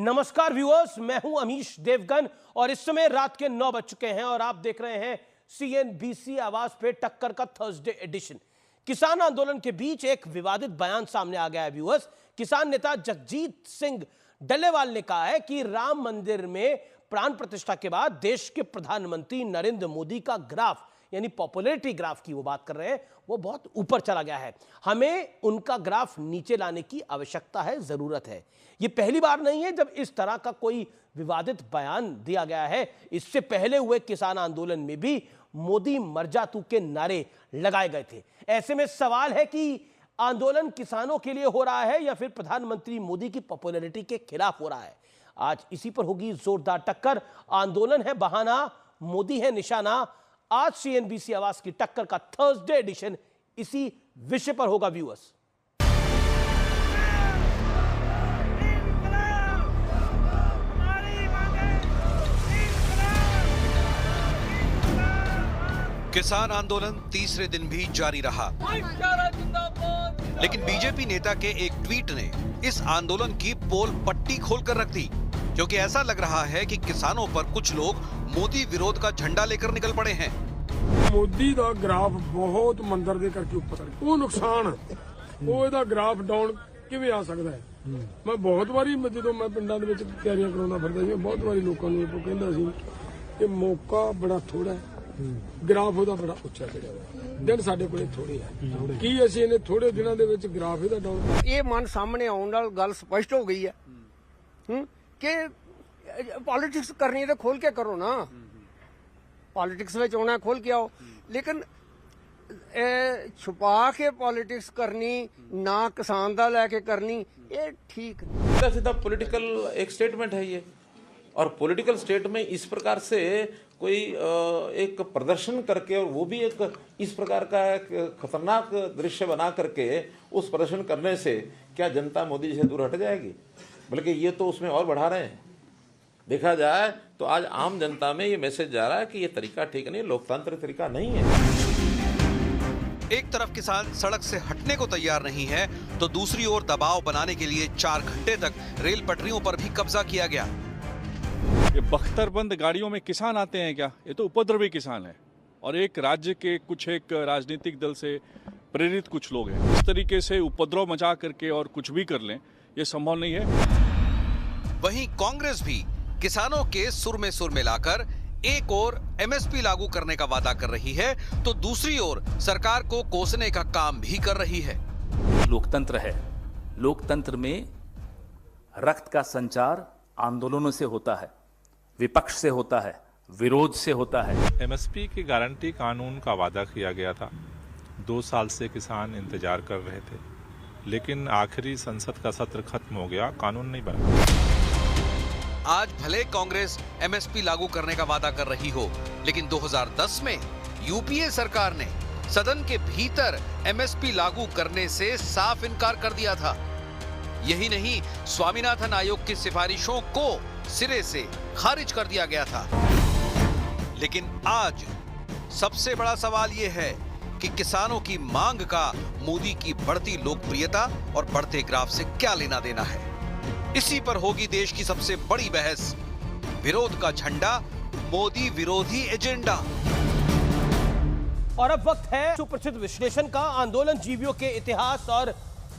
नमस्कार व्यूअर्स, मैं हूं अमीश देवगन और इस समय रात के 9 बज चुके हैं और आप देख रहे हैं CNBC आवाज पे टक्कर का थर्सडे एडिशन। किसान आंदोलन के बीच एक विवादित बयान सामने आ गया है व्यूअर्स। किसान नेता जगजीत सिंह डल्लेवाल ने कहा है कि राम मंदिर में प्राण प्रतिष्ठा के बाद देश के प्रधानमंत्री नरेंद्र मोदी का ग्राफ यानी पॉपुलैरिटी ग्राफ की वो बात कर रहे हैं, वो बहुत ऊपर चला गया है। हमें उनका ग्राफ नीचे लाने की आवश्यकता है, जरूरत है। ये पहली बार नहीं है जब इस तरह का कोई विवादित बयान दिया गया है। इससे पहले हुए किसान आंदोलन में भी मोदी मर जा तू के नारे लगाए गए थे। ऐसे में सवाल है कि आंदोलन किसानों के लिए हो रहा है या फिर प्रधानमंत्री मोदी की पॉपुलैरिटी के खिलाफ हो रहा है। आज इसी पर होगी जोरदार टक्कर। आंदोलन है बहाना, मोदी है निशाना। आज CNBC आवाज की टक्कर का थर्सडे एडिशन इसी विषय पर होगा व्यूअर्स। किसान आंदोलन तीसरे दिन भी जारी रहा, लेकिन बीजेपी नेता के एक ट्वीट ने इस आंदोलन की पोल पट्टी खोलकर रख दी, क्योंकि ऐसा लग रहा है कि किसानों पर कुछ लोग मोदी विरोध का झंडा लेकर निकल पड़े हैं। मोदी का ग्राफ बहुत मंदिर के करके ऊपर वो नुकसान वो ਇਹਦਾ ग्राफ डाउन किवें आ सकता है। मैं बहुत बारी जो मैं पिंडां दे विच तैयारियां कराउंदा फिरदा ਸੀ बहुत बारी लोकां ਨੂੰ ਇਹ ਕਹਿੰਦਾ ਸੀ कि मौका बड़ा थोड़ा है, ग्राफ ਉਹਦਾ बड़ा ਉੱਚਾ ਚੜਿਆ ਹੋਇਆ, ਦਿਨ ਸਾਡੇ ਕੋਲੇ ਥੋੜੇ ਆ। ਕੀ ਅਸੀਂ ਇਹਨੇ ਥੋੜੇ ਦਿਨਾਂ ਦੇ ਵਿੱਚ ग्राफ ਇਹਦਾ डाउन ਇਹ ਮਨ ਸਾਹਮਣੇ ਆਉਣ ਨਾਲ ਗੱਲ ਸਪਸ਼ਟ ਹੋ ਗਈ ਹੈ ਕਿ पॉलिटिक्स करनी है तो खोल के करो ना, पॉलिटिक्स में आना खोल के आओ, लेकिन छुपा के पॉलिटिक्स करनी ना किसान दा लेके करनी ये ठीक सीधा सीधा पॉलिटिकल एक स्टेटमेंट है ये। और पॉलिटिकल स्टेट में इस प्रकार से कोई एक प्रदर्शन करके और वो भी एक इस प्रकार का एक खतरनाक दृश्य बना करके उस प्रदर्शन करने से क्या जनता मोदी जी से दूर हट जाएगी? बल्कि ये तो उसमें और बढ़ा रहे हैं। देखा जाए तो आज आम जनता में ये मैसेज जा रहा है कि ये तरीका ठीक नहीं, लोकतांत्रिक तरीका नहीं है। एक तरफ किसान सड़क से हटने को तैयार नहीं है, तो दूसरी ओर दबाव बनाने के लिए 4 घंटे तक रेल पटरियों पर भी कब्जा किया गया। ये बख्तरबंद गाड़ियों में किसान आते हैं क्या? ये तो उपद्रवी किसान है और एक राज्य के कुछ एक राजनीतिक दल से प्रेरित कुछ लोग हैं। इस तरीके से उपद्रव मचा करके और कुछ भी कर लें, ये संभव नहीं है। वहीं कांग्रेस भी किसानों के सुर में सुर मिलाकर एक ओर MSP लागू करने का वादा कर रही है, तो दूसरी ओर सरकार को कोसने का काम भी कर रही है। लोकतंत्र है, लोकतंत्र में रक्त का संचार आंदोलनों से होता है, विपक्ष से होता है, विरोध से होता है। MSP की गारंटी कानून का वादा किया गया था। 2 साल से किसान इंतजार कर रहे थे, लेकिन आखिरी संसद का सत्र खत्म हो गया, कानून नहीं बना। आज भले कांग्रेस MSP लागू करने का वादा कर रही हो, लेकिन 2010 में UPA सरकार ने सदन के भीतर MSP लागू करने से साफ इनकार कर दिया था। यही नहीं, स्वामीनाथन आयोग की सिफारिशों को सिरे से खारिज कर दिया गया था। लेकिन आज सबसे बड़ा सवाल यह है कि किसानों की मांग का मोदी की बढ़ती लोकप्रियता और बढ़ते ग्राफ से क्या लेना देना है। इसी पर होगी देश की सबसे बड़ी बहस। विरोध का झंडा, मोदी विरोधी एजेंडा। और अब वक्त है सुप्रसिद्ध विश्लेषण का। आंदोलन जीवियों के इतिहास और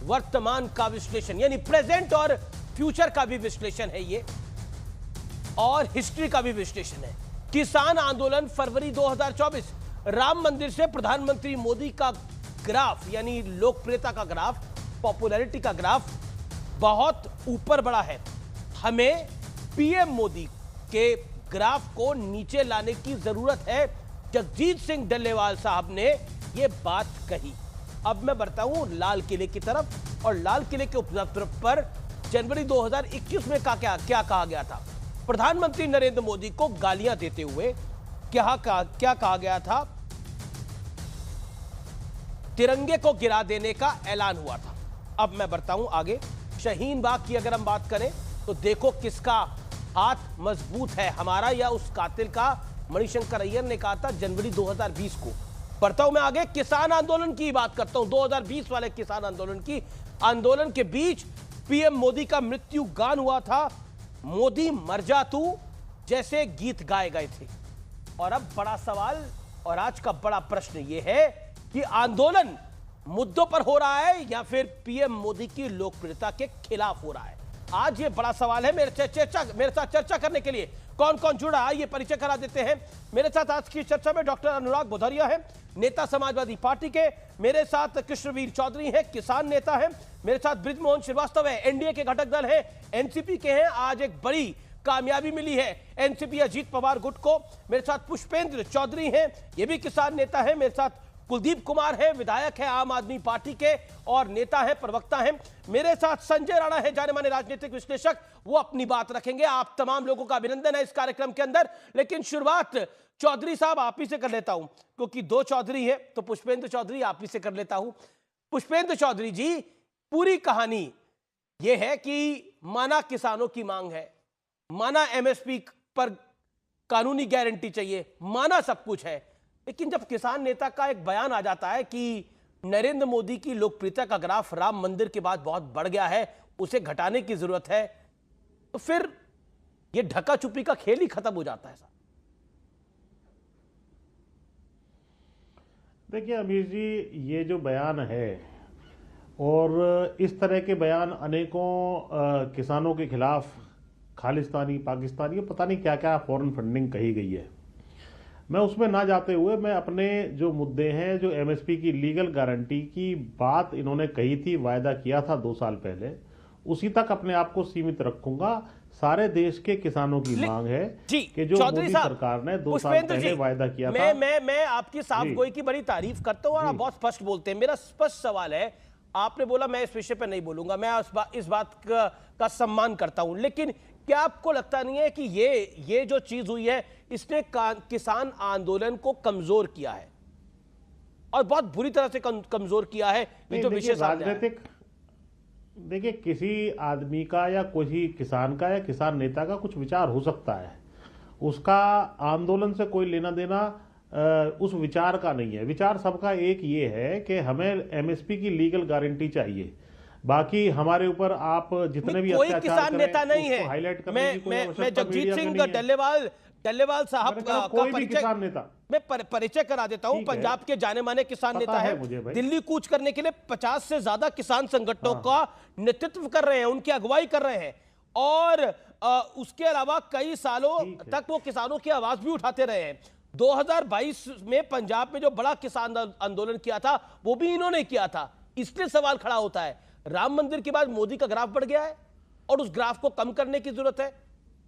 वर्तमान का विश्लेषण, यानी प्रेजेंट और फ्यूचर का भी विश्लेषण है ये, और हिस्ट्री का भी विश्लेषण है। किसान आंदोलन फरवरी 2024, राम मंदिर से प्रधानमंत्री मोदी का ग्राफ यानी लोकप्रियता का ग्राफ, पॉपुलैरिटी का ग्राफ बहुत ऊपर बढ़ा है। हमें PM मोदी के ग्राफ को नीचे लाने की जरूरत है। जगजीत सिंह डल्लेवाल साहब ने यह बात कही। अब मैं बढ़ता हूं लाल किले की तरफ, और लाल किले के उपद्रव पर जनवरी 2021 में क्या कहा गया था। प्रधानमंत्री नरेंद्र मोदी को गालियां देते हुए क्या कहा गया था? तिरंगे को गिरा देने का ऐलान हुआ था। अब मैं बढ़ता हूं आगे। शाहीन बाग की अगर हम बात करें तो देखो किसका हाथ मजबूत है, हमारा या उस कातिल का। मणिशंकर अय्यर ने कहा था जनवरी 2020 को। बढ़ता हूं मैं आगे, किसान आंदोलन की बात करता हूं, 2020 वाले किसान आंदोलन की। आंदोलन के बीच PM मोदी का मृत्यु गान हुआ था मोदी मर जा तू जैसे गीत गाए गए थे। और अब बड़ा सवाल और आज का बड़ा प्रश्न यह है कि आंदोलन मुद्दों पर हो रहा है या फिर पीएम मोदी की लोकप्रियता के खिलाफ हो रहा है। आज ये बड़ा सवाल है। मेरे साथ चर्चा करने के लिए कौन कौन जुड़ा है ये परिचय करा देते हैं। मेरे साथ आज की चर्चा में डॉक्टर अनुराग भदौरिया है, नेता समाजवादी पार्टी के। मेरे साथ कृष्णवीर चौधरी हैं, किसान नेता हैं। मेरे साथ बृजमोहन श्रीवास्तव है, एनडीए के घटक दल है, एनसीपी के हैं। आज एक बड़ी कामयाबी मिली है एनसीपी अजीत पवार गुट को। मेरे साथ पुष्पेंद्र चौधरी हैं, ये भी किसान नेता है। मेरे साथ कुलदीप कुमार है, विधायक है आम आदमी पार्टी के और नेता है, प्रवक्ता हैं। मेरे साथ संजय राणा है, जाने माने राजनीतिक विश्लेषक, वो अपनी बात रखेंगे। आप तमाम लोगों का अभिनंदन है इस कार्यक्रम के अंदर। लेकिन शुरुआत चौधरी साहब आप ही से कर लेता हूं, क्योंकि दो चौधरी है तो पुष्पेंद्र चौधरी आप ही से कर लेता हूं। पुष्पेंद्र चौधरी जी, पूरी कहानी यह है कि माना किसानों की मांग है, माना एमएसपी पर कानूनी गारंटी चाहिए, माना सब कुछ है, लेकिन जब किसान नेता का एक बयान आ जाता है कि नरेंद्र मोदी की लोकप्रियता का ग्राफ राम मंदिर के बाद बहुत बढ़ गया है, उसे घटाने की जरूरत है, तो फिर यह ढका छुपी का खेल ही खत्म हो जाता है। साहब देखिए अमीर जी, ये जो बयान है और इस तरह के बयान अनेकों किसानों के खिलाफ खालिस्तानी, पाकिस्तानी, पता नहीं क्या क्या फॉरेन फंडिंग कही गई है। मैं उसमें ना जाते हुए मैं अपने जो मुद्दे हैं, जो एमएसपी की लीगल गारंटी की बात इन्होंने कही थी, वायदा किया था 2 साल पहले, उसी तक अपने आप को सीमित रखूंगा। सारे देश के किसानों की मांग है कि जो मोदी सरकार ने 2 साल पहले वायदा किया था। मैं आपकी साफ गोई की बड़ी तारीफ करता हूं और आप बहुत स्पष्ट बोलते हैं। मेरा स्पष्ट सवाल है, आपने बोला मैं इस विषय पर नहीं बोलूंगा, मैं इस बात का सम्मान करता हूं, लेकिन क्या आपको लगता नहीं है कि ये जो चीज हुई है इसने किसान आंदोलन को कमजोर किया है और बहुत बुरी तरह से कमजोर किया है? ये जो विषय राजनीतिक, देखिए किसी आदमी का या कोई किसान का या किसान नेता का कुछ विचार हो सकता है, उसका आंदोलन से कोई लेना देना उस विचार का नहीं है। विचार सबका एक ये है कि हमें एमएसपी की लीगल गारंटी चाहिए, बाकी हमारे ऊपर आप जितने भी कोई किसान नेता नहीं है। हाईलाइट करने की कोई मैं जगजीत सिंह डल्लेवाल साहब का परिचय करा देता हूं। पंजाब के जाने माने किसान नेता है, दिल्ली कूच करने के लिए 50 से ज्यादा किसान संगठनों का नेतृत्व कर रहे हैं, उनकी अगुवाई कर रहे हैं, और उसके अलावा कई सालों तक वो किसानों की आवाज भी उठाते रहे हैं। 2022 में पंजाब में जो बड़ा किसान आंदोलन किया था वो भी इन्होंने किया था। इसलिए सवाल खड़ा होता है, राम मंदिर के बाद मोदी का ग्राफ बढ़ गया है और उस ग्राफ को कम करने की जरूरत है,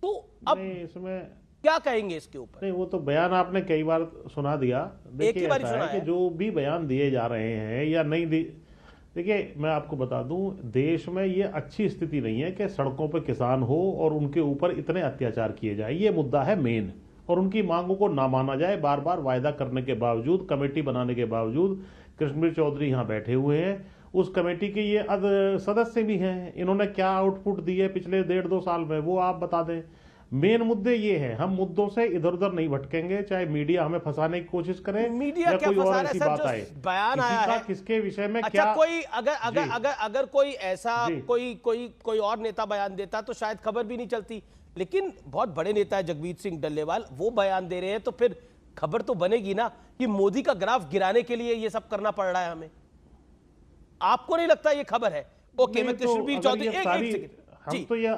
तो अब इसमें क्या कहेंगे इसके ऊपर? नहीं, वो तो बयान आपने कई बार सुना दिया। देखिए ऐसा है कि जो भी बयान दिए जा रहे हैं या नहीं देखिए मैं आपको बता दूं, देश में ये अच्छी स्थिति नहीं है कि सड़कों पर किसान हो और उनके ऊपर इतने अत्याचार किए जाए। ये मुद्दा है मेन, और उनकी मांगों को ना माना जाए। बार बार वायदा करने के बावजूद, कमेटी बनाने के बावजूद, कृष्णवीर चौधरी यहाँ बैठे हुए हैं, उस कमेटी के ये सदस्य भी हैं, इन्होंने क्या आउटपुट दिए पिछले 1.5-2 साल में वो आप बता दें। मेन मुद्दे ये हैं, हम मुद्दों से इधर उधर नहीं भटकेंगे, चाहे मीडिया हमें फंसाने की कोशिश करे, मीडिया या क्या कोई और फंसा ऐसी रहा है? बात आए, बयान आया है किसके विषय में अच्छा, क्या कोई अगर कोई ऐसा कोई और नेता बयान देता तो शायद खबर भी नहीं चलती, लेकिन बहुत बड़े नेता है जगजीत सिंह डल्लेवाल, वो बयान दे रहे हैं तो फिर खबर तो बनेगी ना कि मोदी का ग्राफ गिराने के लिए ये सब करना पड़ रहा है हमें। आपको नहीं लगता ये खबर है? ओके, मैं कृष्णवीर चौधरी हम तो ये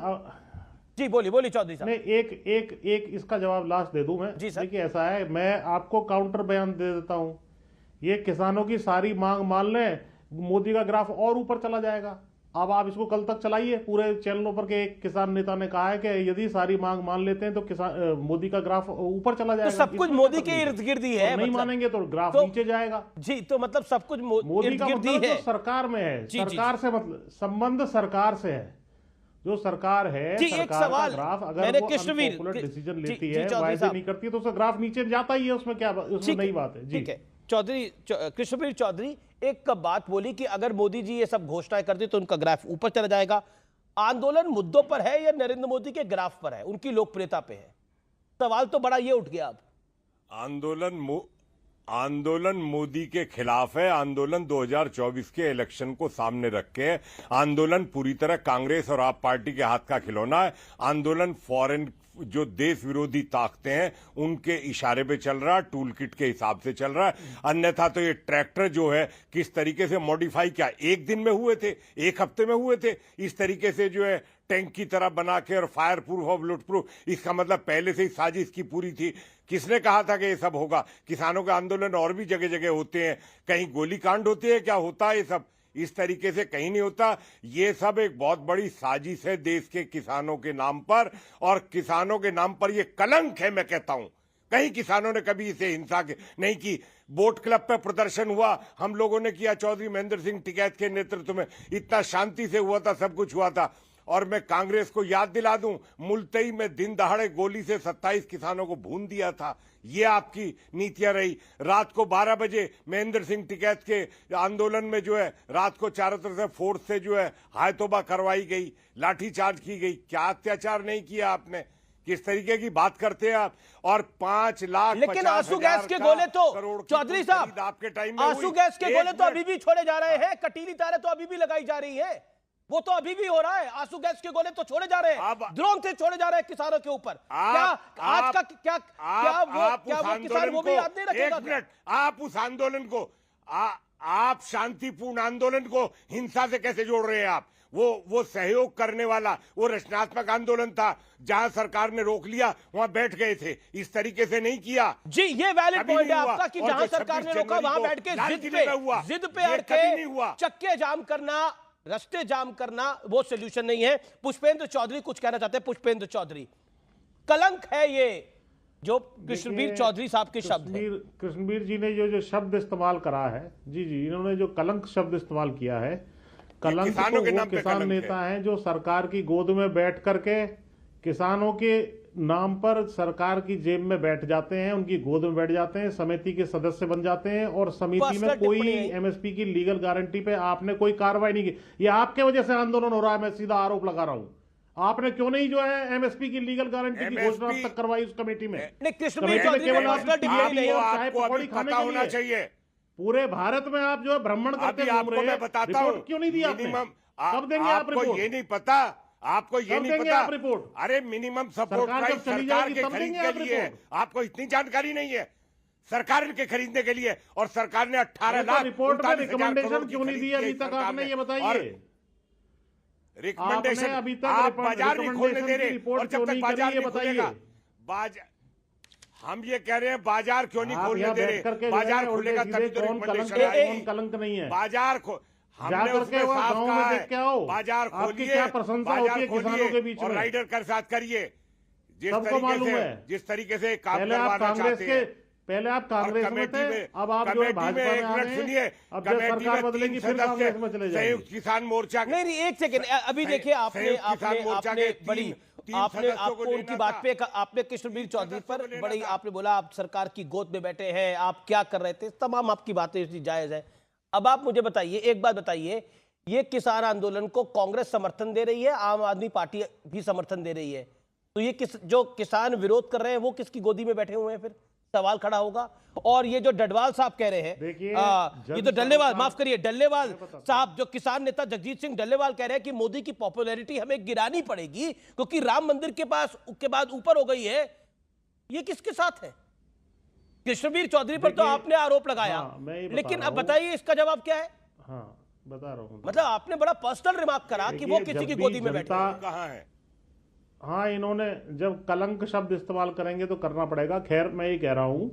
जी बोलिए चौधरी साहब। एक इसका जवाब लास्ट दे दूं मैं। देखिए ऐसा है, मैं आपको काउंटर बयान दे देता हूं, ये किसानों की सारी मांग मान लें, मोदी का ग्राफ और ऊपर चला जाएगा। अब आप इसको कल तक चलाइए, पूरे चैनलों पर के एक किसान नेता ने कहा है कि यदि सारी मांग मान लेते हैं तो किसान मोदी का ग्राफ ऊपर चला जाएगा। तो सब कुछ मोदी के इर्द गिर्द ही है, नहीं मानेंगे तो ग्राफ नीचे जाएगा। जी, तो मतलब सब कुछ मोदी का मतलब है, सरकार में है, सरकार से मतलब संबंध सरकार से है, जो सरकार है, सरकार का ग्राफ अगर वो अनपॉपुलर डिसीजन लेती है, वायदे नहीं करती, तो उसका ग्राफ नीचे जाता ही है, उसमें क्या, उसमें नई बात है। ठीक है चौधरी, कृष्णवीर चौधरी एक बात बोली कि अगर मोदी जी ये सब घोषणाएं करते तो उनका ग्राफ ऊपर चला जाएगा। आंदोलन मुद्दों पर है या नरेंद्र मोदी के ग्राफ पर है, उनकी लोकप्रियता पे है? सवाल तो बड़ा ये उठ गया। अब आंदोलन मोदी के खिलाफ है। आंदोलन 2024 के इलेक्शन को सामने रख के है। आंदोलन पूरी तरह कांग्रेस और आप पार्टी के हाथ का खिलौना है। आंदोलन फॉरेन जो देश विरोधी ताकतें हैं उनके इशारे पे चल रहा है, टूल किट के हिसाब से चल रहा है। अन्यथा तो ये ट्रैक्टर जो है किस तरीके से मॉडिफाई किया, एक दिन में हुए थे, एक हफ्ते में हुए थे, इस तरीके से जो है टैंक की तरह बना के और फायर प्रूफ और बुलेट प्रूफ, इसका मतलब पहले से ही साजिश की पूरी थी। किसने कहा था कि ये सब होगा? किसानों के आंदोलन और भी जगह जगह होते हैं, कहीं गोली कांड होती है, क्या होता है ये सब? इस तरीके से कहीं नहीं होता। ये सब एक बहुत बड़ी साजिश है देश के किसानों के नाम पर, और किसानों के नाम पर ये कलंक है। मैं कहता हूं कहीं किसानों ने कभी इसे हिंसा नहीं की। बोट क्लब पे प्रदर्शन हुआ, हम लोगों ने किया, चौधरी महेंद्र सिंह टिकैत के नेतृत्व में, इतना शांति से हुआ था, सब कुछ हुआ था। और मैं कांग्रेस को याद दिला दूं, मुल्तई में दिन दहाड़े गोली से 27 किसानों को भून दिया था। ये आपकी नीतियां रही। रात को 12 बजे महेंद्र सिंह टिकैत के आंदोलन में जो है रात को चारों तरफ से फोर्स से जो है हाय तौबा करवाई गई, लाठीचार्ज की गई। क्या अत्याचार नहीं किया आपने? किस तरीके की बात करते हैं आप? और 5 लाख, लेकिन आंसू गैस के गोले तो चौधरी साहब, आपके टाइम में आंसू गैस के गोले तो अभी भी छोड़े जा रहे हैं, कटीली तारे तो अभी भी लगाई जा रही है, वो तो अभी भी हो रहा है। आंसू गैस के गोले तो छोड़े जा रहे हैं, ड्रोन से छोड़े जा रहे हैं किसानों के ऊपर। क्या आज का क्या वो किसान वो भी याद नहीं रखेगा? एक मिनट, आप उस आंदोलन को आप शांतिपूर्ण आंदोलन को हिंसा से कैसे जोड़ रहे हैं आप? वो सहयोग करने वाला, वो रचनात्मक आंदोलन था। जहां सरकार ने रोक लिया वहां बैठ गए थे, इस तरीके से नहीं किया। जी, ये वैलिड पॉइंट है आपका कि जहां सरकार ने रोका वहां बैठ के जिद पे अड़ के चक्के जाम करना, रास्ते जाम करना, वो सोल्यूशन नहीं है। पुष्पेंद्र चौधरी कुछ कहना चाहते हैं। पुष्पेंद्र चौधरी, कलंक है ये जो कृष्णवीर चौधरी साहब के शब्द हैं। कृष्णवीर जी ने जो शब्द इस्तेमाल करा है, जी, इन्होंने जो कलंक शब्द इस्तेमाल किया है, कलंक तो वो किसान नेता हैं जो सरकार की गोद में बैठ करके किसानों के नाम पर सरकार की जेब में बैठ जाते हैं, उनकी गोद में बैठ जाते हैं, समिति के सदस्य बन जाते हैं, और समिति में कोई एमएसपी की लीगल गारंटी पे आपने कोई कार्रवाई नहीं की। ये आपके वजह से आंदोलन हो रहा है, मैं सीधा आरोप लगा रहा हूं। आपने क्यों नहीं जो है एमएसपी की लीगल गारंटी की घोषणा अब तक करवाई उस कमेटी में? होना चाहिए। पूरे भारत में आप जो है भ्रमण करते घूम रहे हैं, बताता हूं, क्यों नहीं दिया? कब देंगे आप रिपोर्ट? ये नहीं पता आपको, ये नहीं पता आप रिपोर्ट? अरे मिनिमम सपोर्ट प्राइस सरकार के खरीद के लिए है, आपको इतनी जानकारी नहीं है? सरकार के खरीदने के लिए, और सरकार ने 18 लाख रिपोर्ट में रिकमेंडेशन क्यों नहीं दी अभी तक आपने? ये बताइए। रिकमेंडेशन अभी तक आप बाजार नहीं खोलने दे रहे, और जब तक बाजार नहीं खुलेगा, हम ये कह रहे हैं बाजार क्यों नहीं खोलने दे रहे? बाजार खुलेगा तभी तो रिकमेंडेशन आएगी। कलंक नहीं है बाजार हमने उसमें साफ कहा है, बाजार खोलिए, बाजार खोलिए और राइडर के साथ करिए। जिस तरीके से काम करवाना चाहते हैं। पहले आप कांग्रेस में थे, अब आप जो है भाजपा में आ रहे हैं। सुनिए, अब जब सरकार बदलेगी फिर कांग्रेस में चले जाएंगे। संयुक्त किसान मोर्चा, नहीं, एक सेकंड, अभी देखिए आपने उनकी बात पे, आपने कृष्णवीर चौधरी पर बड़ी आपने बोला आप सरकार की गोद में बैठे हैं, आप क्या कर रहे थे, तमाम आपकी बातें जायज है। अब आप मुझे बताइए, एक बात बताइए, ये किसान आंदोलन को कांग्रेस समर्थन दे रही है, आम आदमी पार्टी भी समर्थन दे रही है, तो ये जो किसान विरोध कर रहे हैं वो किसकी गोदी में बैठे हुए हैं? फिर सवाल खड़ा होगा। और ये जो डडवाल साहब कह रहे हैं, ये तो डल्लेवाल, माफ करिए, डल्लेवाल साहब, जो किसान नेता जगजीत सिंह डल्लेवाल कह रहे हैं कि मोदी की पॉपुलैरिटी हमें गिरानी पड़ेगी क्योंकि राम मंदिर के बाद ऊपर हो गई है। ये किसके साथ है? कृष्णवीर चौधरी पर तो आपने आरोप लगाया, लेकिन अब बताइए इसका जवाब क्या है? हाँ, बता रहा हूं। मतलब आपने बड़ा पर्सनल रिमार्क करा कि वो किसी की गोदी में बैठे कहां है। हाँ, इन्होंने जब कलंक शब्द इस्तेमाल करेंगे तो करना पड़ेगा। खैर, मैं ये कह रहा हूँ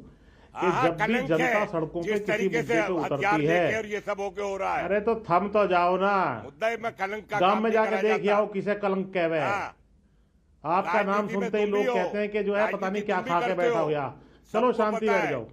कि जब भी जनता सड़कों पे किसी मुद्दे पे उतरती है, ये सब होके हो रहा है, अरे तो थम तो जाओ ना, मुद्दा में कलंक का गांव में जाके देख आओ किसे कलंक कहवे है। आपका नाम सुनते ही लोग कहते हैं कि जो है पता नहीं क्या खा के बैठा हो गया। चलो शांति, बैठ जाओ।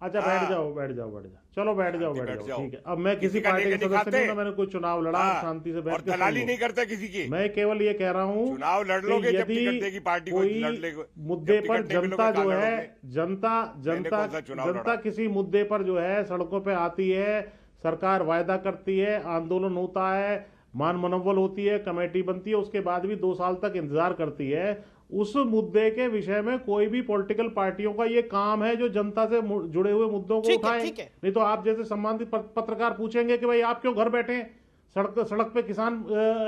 अच्छा, बैठ जाओ। चलो बैठ जाओ, ठीक है। अब मैं किसी पार्टी के सदस्य नहीं हूं, मैंने कोई चुनाव लड़ा, शांति से बैठ के दलाली नहीं करता किसी की। मैं केवल ये कह रहा हूँ, चुनाव लड़ लोगे जब टिकट देगी पार्टी को, कोई मुद्दे पर जनता जो है, जनता किसी मुद्दे पर जो है सड़कों पे आती है, सरकार वायदा करती है, आंदोलन होता है, मान मनोबल होती है, कमेटी बनती है, उसके बाद भी 2 साल तक इंतजार करती है, उस मुद्दे के विषय में कोई भी पॉलिटिकल पार्टियों का ये काम है जो जनता से जुड़े हुए मुद्दों को उठाएं। नहीं तो आप जैसे सम्मानित पत्रकार पूछेंगे कि भाई आप क्यों घर बैठे हैं, सड़क पे किसान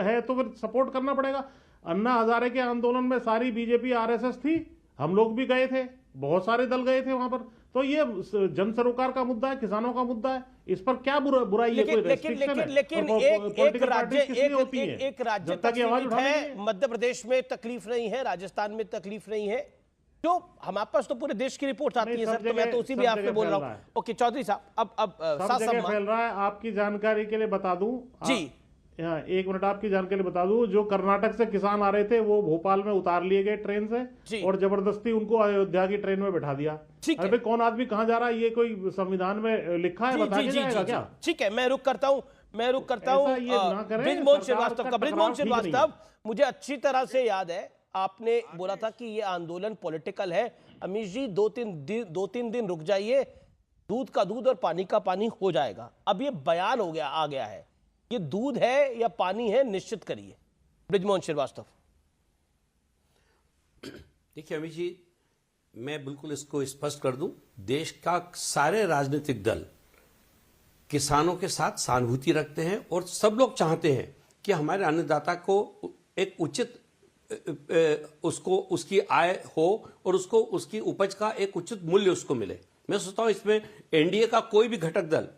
है, तो फिर सपोर्ट करना पड़ेगा। अन्ना हजारे के आंदोलन में सारी बीजेपी आरएसएस थी, हम लोग भी गए थे, बहुत सारे दल गए थे वहां पर। तो ये जन सरोकार का मुद्दा है, किसानों का मुद्दा है, इस पर क्या बुराई है? कोई रेस्ट्रिक्शन है? लेकिन एक राज्य तकलीफ है, मध्य प्रदेश में तकलीफ नहीं है, राजस्थान में तकलीफ नहीं है, तो हमारे पास तो पूरे देश की रिपोर्ट आती है सर, तो मैं तो उसी भी आपसे बोल रहा हूँ। ओके चौधरी साहब, अब सब जगह फैल रहा है। आपकी जानकारी के लिए बता दूं जी, एक मिनट आपकी जानकारी बता दूं, जो कर्नाटक से किसान आ रहे थे वो भोपाल में उतार लिए गए ट्रेन से और जबरदस्ती उनको अयोध्या की ट्रेन में बैठा दिया। अरे भाई कौन आदमी कहाँ जा रहा है, ये कोई संविधान में लिखा है? बता के जाएगा क्या? ठीक है, मैं रुक करता हूँ बृजमोहन श्रीवास्तव का। बृजमोहन श्रीवास्तव, मुझे अच्छी तरह से याद है आपने बोला था कि ये आंदोलन पॉलिटिकल है। अमीश जी, दो तीन दिन रुक जाइए, दूध का दूध और पानी का पानी हो जाएगा। अब ये बयान आ गया है, ये दूध है या पानी है, निश्चित करिए। बृजमोहन श्रीवास्तव। देखिए अमित जी, मैं बिल्कुल इसको स्पष्ट कर दूं, देश का सारे राजनीतिक दल किसानों के साथ सहानुभूति रखते हैं और सब लोग चाहते हैं कि हमारे अन्नदाता को एक उचित उसकी आय हो और उसको उसकी उपज का एक उचित मूल्य उसको मिले। मैं सोचता हूं इसमें एनडीए का कोई भी घटक दल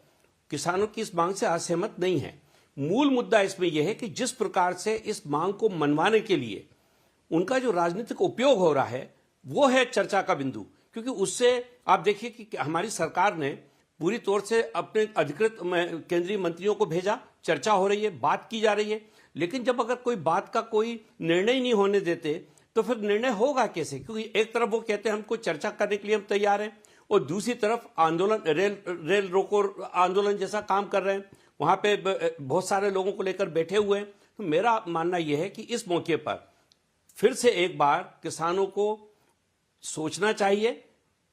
किसानों की इस मांग से असहमत नहीं है। मूल मुद्दा इसमें यह है कि जिस प्रकार से इस मांग को मनवाने के लिए उनका जो राजनीतिक उपयोग हो रहा है वो है चर्चा का बिंदु। क्योंकि उससे आप देखिए कि हमारी सरकार ने पूरी तौर से अपने अधिकृत केंद्रीय मंत्रियों को भेजा, चर्चा हो रही है, बात की जा रही है, लेकिन जब अगर कोई बात का कोई निर्णय नहीं होने देते तो फिर निर्णय होगा कैसे? क्योंकि एक तरफ वो कहते हैं हमको चर्चा करने के लिए हम तैयार हैं और दूसरी तरफ आंदोलन रेल रोको आंदोलन जैसा काम कर रहे हैं, वहां पे बहुत सारे लोगों को लेकर बैठे हुए हैं। तो मेरा मानना यह है कि इस मौके पर फिर से एक बार किसानों को सोचना चाहिए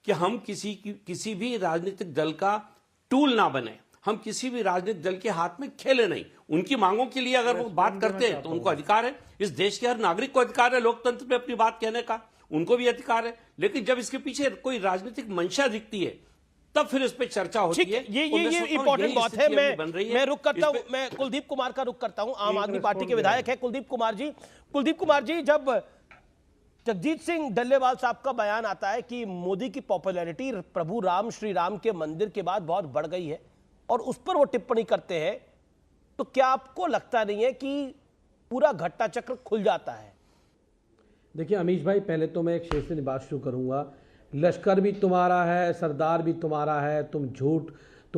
कि हम किसी भी राजनीतिक दल का टूल ना बने, हम किसी भी राजनीतिक दल के हाथ में खेले नहीं। उनकी मांगों के लिए अगर वो बात करते हैं तो उनको अधिकार है, इस देश के हर नागरिक को अधिकार है लोकतंत्र में अपनी बात कहने का, उनको भी अधिकार है। लेकिन जब इसके पीछे कोई राजनीतिक मंशा दिखती है तब फिर इस पे चर्चा होती है। ये इंपॉर्टेंट बात है। मैं रुक करता हूं, मैं कुलदीप कुमार का रुक करता हूं, आम आदमी पार्टी के विधायक है कुलदीप कुमार जी, जब जगजीत सिंह डल्लेवाल साहब का बयान आता है कि मोदी की पॉपुलैरिटी प्रभु राम श्री राम के मंदिर के बाद बहुत बढ़ गई है और उस पर वो टिप्पणी करते हैं, तो क्या आपको लगता नहीं है कि पूरा घट्टा चक्र खुल जाता है? देखिए अमीश भाई, पहले तो मैं एक शेर से बात शुरू करूंगा। लश्कर भी तुम्हारा है, सरदार भी तुम्हारा है, तुम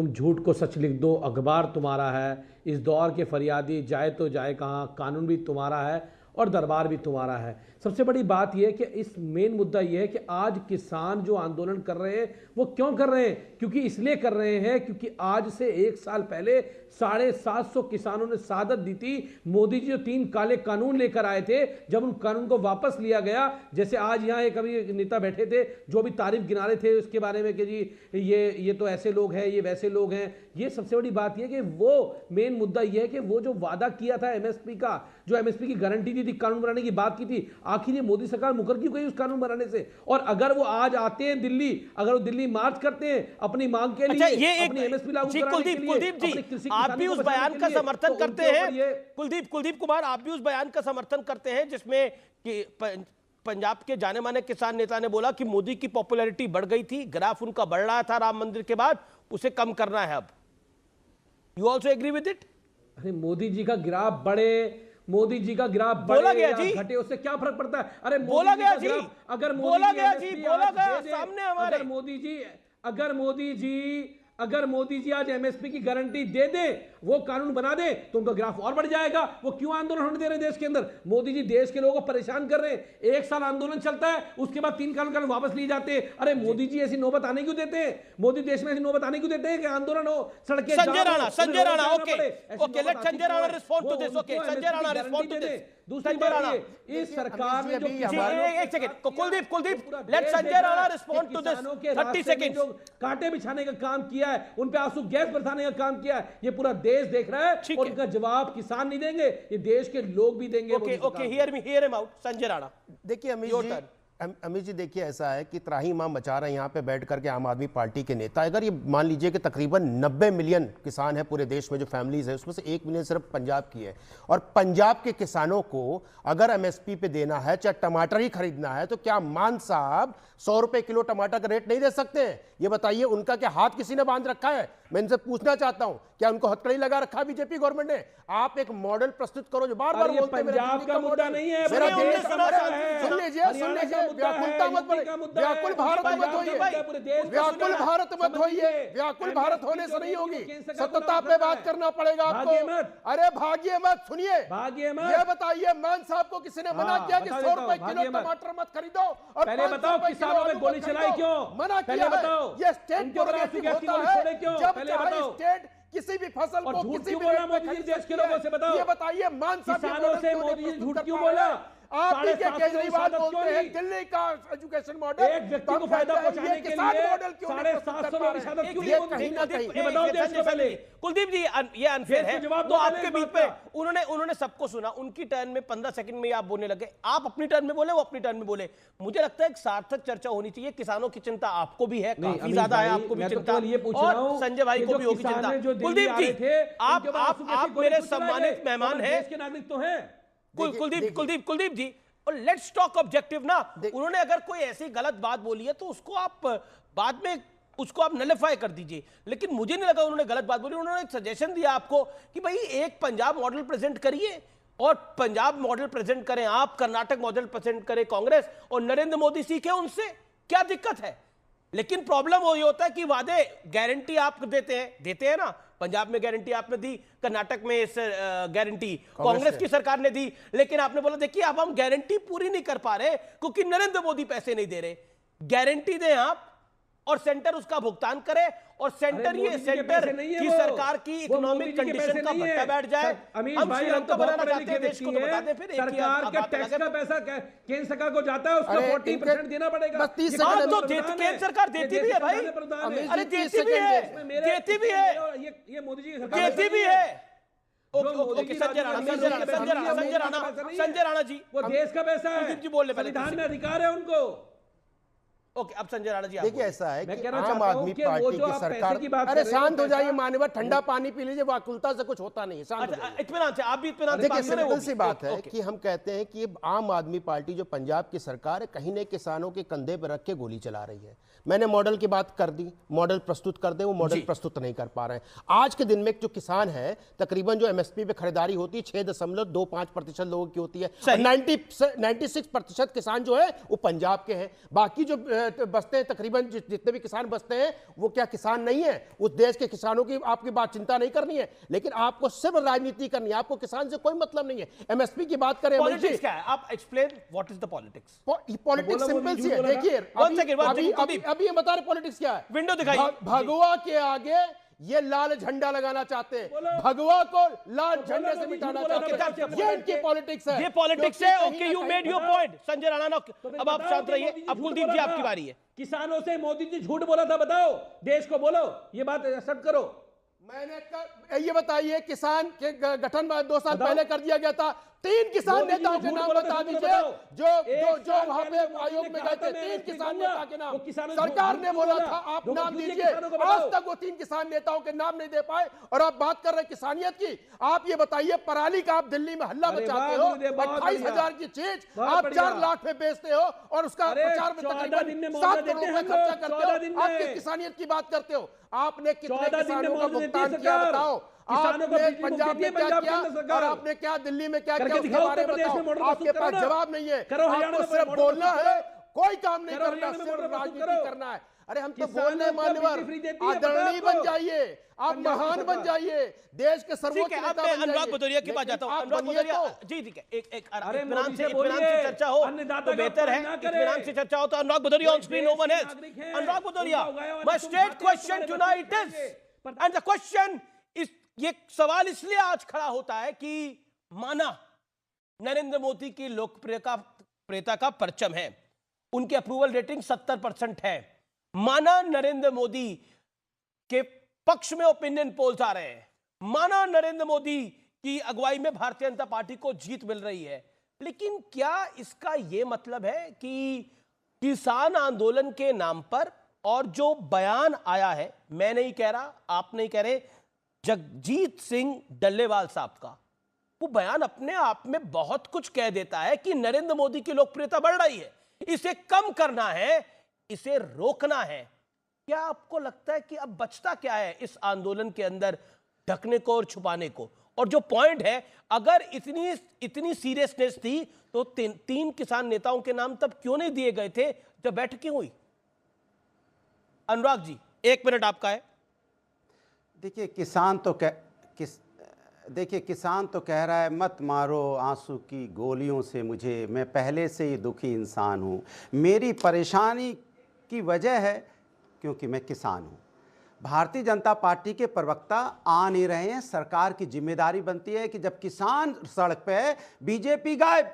झूठ को सच लिख दो, अखबार तुम्हारा है, इस दौर के फरियादी जाए तो जाए कहाँ, कानून भी तुम्हारा है और दरबार भी तुम्हारा है। सबसे बड़ी बात यह है कि इस मेन मुद्दा यह है कि आज किसान जो आंदोलन कर रहे हैं वो क्यों कर रहे हैं? क्योंकि इसलिए कर रहे हैं क्योंकि आज से 1 साल पहले 750 किसानों ने शहादत दी थी। मोदी जी जो 3 काले कानून लेकर आए थे, जब उन कानून को वापस लिया गया, जैसे आज यहाँ एक अभी नेता बैठे थे जो भी तारीफ गिना रहे थे उसके बारे में कि जी ये तो ऐसे लोग हैं, ये वैसे लोग हैं। ये सबसे बड़ी बात यह कि वो मेन मुद्दा यह है कि वो जो वादा किया था एमएसपी का, जो एमएसपी की गारंटी दी थी, कानून बनाने की बात की थी, आखिर ये मोदी सरकार मुकर क्यों गई उस कानून बनाने से? और अगर वो आज आते हैं दिल्ली, अगर वो दिल्ली मार्च करते हैं अपनी मांग के लिए, ये अपनी एमएसपी लागू कराने के लिए, कुलदीप जी, आप भी उस बयान का समर्थन करते हैं? कुलदीप कुमार, आप भी उस बयान का समर्थन करते हैं जिसमें कि पंजाब के जाने माने किसान नेता ने बोला कि मोदी की पॉपुलैरिटी बढ़ गई थी, ग्राफ उनका बढ़ रहा था राम मंदिर के बाद, उसे कम करना है अब। You also agree with it? अरे मोदी जी का ग्राफ बढ़े, मोदी जी का ग्राफ बोला गया जी, घटे, उससे क्या फर्क पड़ता है? अरे बोला गया जी, अगर बोला गया जी, बोला गया सामने हमारे, अगर मोदी जी आज एमएसपी की गारंटी दे दे, वो कानून बना दे, तो उनका ग्राफ और बढ़ जाएगा। वो क्यों आंदोलन होने दे रहे देश के अंदर? मोदी जी देश के लोगों को परेशान कर रहे हैं। 1 साल आंदोलन चलता है, उसके बाद 3 कानून वापस लिए जाते हैं। अरे मोदी जी ऐसी नौबत आने क्यों देते हैं? मोदी देश में ऐसी नौबत आने क्यों देते हैं कि आंदोलन हो, सड़कें? Sanjay Rana, okay, let Sanjay Rana respond to this. Okay, Sanjay Rana respond to this. दूसरी बात, इस सरकार ने जो एक second, Kuldeep, let Sanjay Rana respond to this. 30 second. कांटे बिछाने का काम किया किया है, उन पे आंसू गैस बरसाने का काम किया है, ये पूरा देश देख रहा है। और उनका जवाब किसान नहीं देंगे, ये देश के लोग भी देंगे। Okay, hear him out. Sanjay Rana, देखिए अमित जी देखिए ऐसा है कि त्राही माम मचा रहे हैं यहाँ पे बैठ करके आम आदमी पार्टी के नेता। अगर ये मान लीजिए कि तकरीबन 90 मिलियन किसान है पूरे देश में जो फैमिलीज है, उसमें से 1 मिलियन सिर्फ पंजाब की है, और पंजाब के किसानों को अगर एमएसपी पे देना है, चाहे टमाटर ही खरीदना है, तो क्या मान साहब 100 रुपए किलो टमाटर का रेट नहीं दे सकते हैं? ये बताइए, उनका क्या हाथ किसी ने बांध रखा है? मैं इनसे पूछना चाहता हूं, क्या उनको हथकड़ी लगा रखा बीजेपी गवर्नमेंट ने? आप एक मॉडल प्रस्तुत करो जो बार बार बोलते हैं पंजाब का मुद्दा नहीं है, मेरा दिल्ली सुन लीजिए, व्याकुलता मत बढ़े, व्याकुल भारत मत होइए, व्याकुल भारत मत होइए, व्याकुल भारत होने से नहीं होगी, सत्यता पे बात करना पड़ेगा आपको। अरे भागिए मत, सुनिए, ये बताइए मान साहब को किसी ने मना किया कि 100 रुपए किलो टमाटर मत खरीदो? और पहले बताओ किसानों में गोली चलाई क्यों? मना किया है। ये स्टेट प्रोग्रेसिव होता है, जब चाहे स्टेट किसी भी फसल को किसी भी रेट पे खरीद देश के लोगों से बताओ। ये बताइए मान साहब किसानों से मोदी जी झूठ क्यों बोला? आप ही के केजरीवाल बोलते हैं दिल्ली का एजुकेशन मॉडल, एक व्यक्ति को फायदा पहुंचाने के लिए मॉडल क्यों 750 में शहादत क्यों ये कहीं ना कहीं ये बताओ देश को पहले। कुलदीप जी, ये अनफेयर है। तो आपके बीच में उन्होंने सबको सुना, उनकी टर्न में 15 सेकंड में आप बोलने लगे। आप अपनी टर्न में बोले, वो अपनी टर्न में बोले। मुझे लगता है एक सार्थक चर्चा होनी चाहिए। किसानों की चिंता आपको भी है, काफी ज्यादा है, आपको भी चिंता, और संजय भाई को भी होगी चिंता। कुलदीप जी, आप मेरे सम्मानित मेहमान हैं, देश के नागरिक तो हैं। कुलदीप जी, और लेट्स टॉक ऑब्जेक्टिव ना। उन्होंने अगर कोई ऐसी गलत बात बोली है तो उसको आप बाद में उसको आप नलिफाई कर दीजिए, लेकिन मुझे नहीं लगा उन्होंने गलत बात बोली। उन्होंने एक सजेशन दिया आपको कि भाई एक पंजाब मॉडल प्रेजेंट करिए, और पंजाब मॉडल प्रेजेंट करें आप, कर्नाटक मॉडल प्रेजेंट करें कांग्रेस, और नरेंद्र मोदी सीखे उनसे, क्या दिक्कत है? लेकिन प्रॉब्लम वो ये होता है कि वादे गारंटी आप देते हैं ना। पंजाब में गारंटी आपने दी, कर्नाटक में इस गारंटी कांग्रेस की सरकार ने दी, लेकिन आपने बोला देखिए अब हम गारंटी पूरी नहीं कर पा रहे क्योंकि नरेंद्र मोदी पैसे नहीं दे रहे। गारंटी दें आप और सेंटर उसका भुगतान करे, और सेंटर की सरकार की इकोनॉमिक कंडीशन का भत्ता बैठ जाए। हम श्रीलंका बनाना चाहते हैं देश को, तो बता दें फिर। सरकार के टैक्स का पैसा केंद्र सरकार को जाता है, उसको 40% देना पड़ेगा। तो केंद्र सरकार देती भी है भाई, अरे देती भी है, ये मोदी जी देती भी है। संजय राणा जी, वो देश का पैसा है, संविधान में अधिकार है उनको। ओके, अब संजय राणा जी देखिए ऐसा है कि आम आदमी पार्टी की सरकार, अरे शांत हो जाइए मानव, ठंडा पानी पी लीजिए, वाकुलता से कुछ होता नहीं है। इत्मीनान से, आप भी इत्मीनान से। देखिए सिंपल सी बात है कि हम कहते हैं कि आम आदमी पार्टी जो पंजाब की सरकार है, कहीं ने किसानों के कंधे पर रख के गोली चला रही है। मैंने मॉडल की बात कर दी, मॉडल प्रस्तुत कर दे, वो मॉडल प्रस्तुत नहीं कर पा रहे हैं। आज के दिन में जो किसान है, तकरीबन जो एमएसपी पे खरीदारी होती है 6.25% लोगों की होती है, 96% किसान जो है वो पंजाब के हैं। बाकी जो बसते हैं, तकरीबन जितने भी किसान बसते हैं, वो क्या किसान नहीं है? उस देश के किसानों की आपकी बात चिंता नहीं करनी है, लेकिन आपको सिर्फ राजनीति करनी है, आपको किसान से कोई मतलब नहीं है। एमएसपी की बात करें, पॉलिटिक्स क्या है? आप explain what is the politics. Politics simple सी है। देखिए अभी बता रहे पॉलिटिक्स क्या है। विंडो दिखाइए। भगवा के आगे ये लाल झंडा लगाना चाहते हैं, भगवा को लाल झंडे से मिटाना चाहते हैं, ये इनकी पॉलिटिक्स है। ये पॉलिटिक्स है। Okay, you made your point Sanjay Rana. अब आप शांत रहिए। अब कुलदीप जी आपकी बारी है। किसानों से मोदी जी झूठ बोला था, बताओ, देश को बोलो, ये बात एक्सेप्ट करो। मैंने ये बताइए, किसान के गठन 2 साल पहले कर दिया गया था। 3 किसान नेताओं के नाम बता दीजिए जो वहां पे आयोग में गए थे। 3 किसान नेता के नाम सरकार ने बोला था आप नाम दीजिए, आज तक वो 3 किसान नेताओं के नाम नहीं दे पाए। और आप बात कर रहे हैं किसानियत की। आप ये बताइए, पराली का आप दिल्ली में हल्ला मचाते हो, 28,000 की चीज आप 4 लाख में बेचते हो, और उसका प्रचार में तकरीबन 7 करोड़ रुपए खर्चा करते हो। आपकी किसानियत की बात करते हो, आपने कितने किसानों का भुगतान किया बताओ? आपने पंजाब में क्या किया और आपने क्या दिल्ली में क्या किया, उसके बारे में बताओ। आपके पास जवाब नहीं है, आपको सिर्फ बोलना है, कोई काम नहीं करना, सिर्फ राजनीति करना है। अरे हम तो बोलने मानवर, आदरणीय बन जाइए, आप महान बन जाइए, देश के सर्वोच्च नेता बन जाइए। अनुराग भदौरिया की बात जाता हूं। अनुराग भदौरिया जी, ठीक है, एक इत्मीनान से चर्चा हो तो बेहतर है। इत्मीनान से चर्चा हो तो Anurag Bhadauria on screen, no one else. Anurag Bhadauria, my straight question tonight is, and the question is, ये सवाल इसलिए आज खड़ा होता है कि माना नरेंद्र मोदी की लोकप्रियता का परचम है, उनकी अप्रूवल रेटिंग 70% है। माना नरेंद्र मोदी के पक्ष में ओपिनियन पोल्स आ रहे हैं। माना नरेंद्र मोदी की अगुवाई में भारतीय जनता पार्टी को जीत मिल रही है, लेकिन क्या इसका यह मतलब है कि किसान आंदोलन के नाम पर और जो बयान आया है, मैं नहीं कह रहा, आप नहीं कह रहे, जगजीत सिंह डल्लेवाल साहब का, वो बयान अपने आप में बहुत कुछ कह देता है कि नरेंद्र मोदी की लोकप्रियता बढ़ रही है, इसे कम करना है, इसे रोकना है। क्या आपको लगता है कि अब बचता क्या है इस आंदोलन के अंदर ढकने को और छुपाने को? और जो पॉइंट है, अगर इतनी सीरियसनेस थी तो तीन किसान नेताओं के नाम तब क्यों नहीं दिए गए थे जब बैठकें हुई? अनुराग जी, 1 मिनट आपका है। देखिए किसान तो कह रहा है मत मारो आंसू की गोलियों से मुझे, मैं पहले से ही दुखी इंसान हूँ, मेरी परेशानी की वजह है क्योंकि मैं किसान हूँ। भारतीय जनता पार्टी के प्रवक्ता आ नहीं रहे हैं। सरकार की जिम्मेदारी बनती है कि जब किसान सड़क पे है बीजेपी गायब,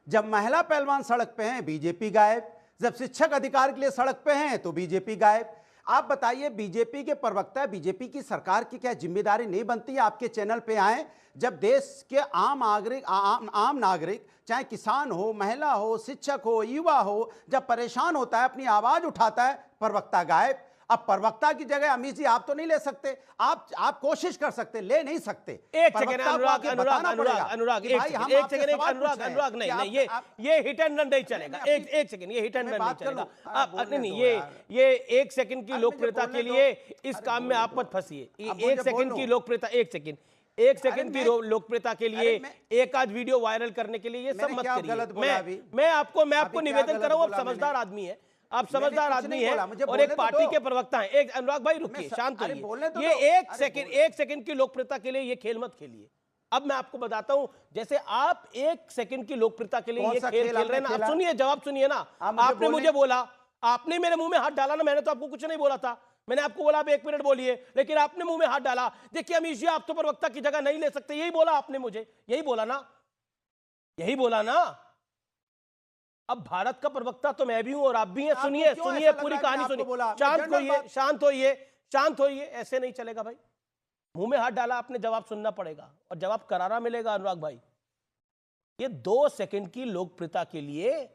जब महिला पहलवान सड़क पे हैं बीजेपी गायब, जब शिक्षक अधिकार के लिए सड़क पे हैं तो बीजेपी गायब। आप बताइए, बीजेपी के प्रवक्ता, बीजेपी की सरकार की क्या जिम्मेदारी नहीं बनती है आपके चैनल पे आए, जब देश के आम नागरिक चाहे किसान हो, महिला हो, शिक्षक हो, युवा हो, जब परेशान होता है अपनी आवाज उठाता है, प्रवक्ता गायब। अब प्रवक्ता की जगह अमित जी आप तो नहीं ले सकते, आप कोशिश कर सकते, ले नहीं सकते। एक सेकंड अनुराग नहीं, ये हिट एंड रन नहीं चलेगा। एक सेकंड, ये हिट एंड रन नहीं चलेगा। नहीं, ये 1 सेकंड की लोकप्रियता के लिए इस काम में आप मत फंसिए। 1 सेकंड की लोकप्रियता, 1 सेकंड की लोकप्रियता के लिए एक आध वीडियो वायरल करने के लिए ये सब मत करिए। मैं आपको निवेदन कर रहा हूं, आप समझदार आदमी है, आप समझदार आदमी हैं और एक पार्टी के प्रवक्ता हैं। एक अनुराग भाई रुकिए, शांत होइए। ये 1 सेकंड की लोकप्रियता के लिए ये खेल मत खेलिए। अब मैं आपको बताता हूं, जैसे आप 1 सेकंड की लोकप्रियता के लिए ये खेल खेल रहे हैं ना। आप सुनिए, जवाब सुनिए ना। आपने मुझे बोला, आपने मेरे मुंह में हाथ डाला ना, मैंने तो आपको कुछ नहीं बोला था, मैंने आपको बोला आप 1 मिनट बोलिए, लेकिन आपने मुंह में हाथ डाला। देखिए अमीश जी, आप तो प्रवक्ता की जगह नहीं ले सकते, यही बोला आपने मुझे, यही बोला ना। अब भारत का प्रवक्ता तो मैं भी हूं और आप भी हैं। सुनिए पूरी कहानी सुनिए। शांत होइए, ऐसे नहीं चलेगा भाई। मुंह में हाथ डाला आपने, जवाब सुनना पड़ेगा और जवाब करारा मिलेगा। अनुराग भाई, ये 2 सेकंड की लोकप्रियता के लिए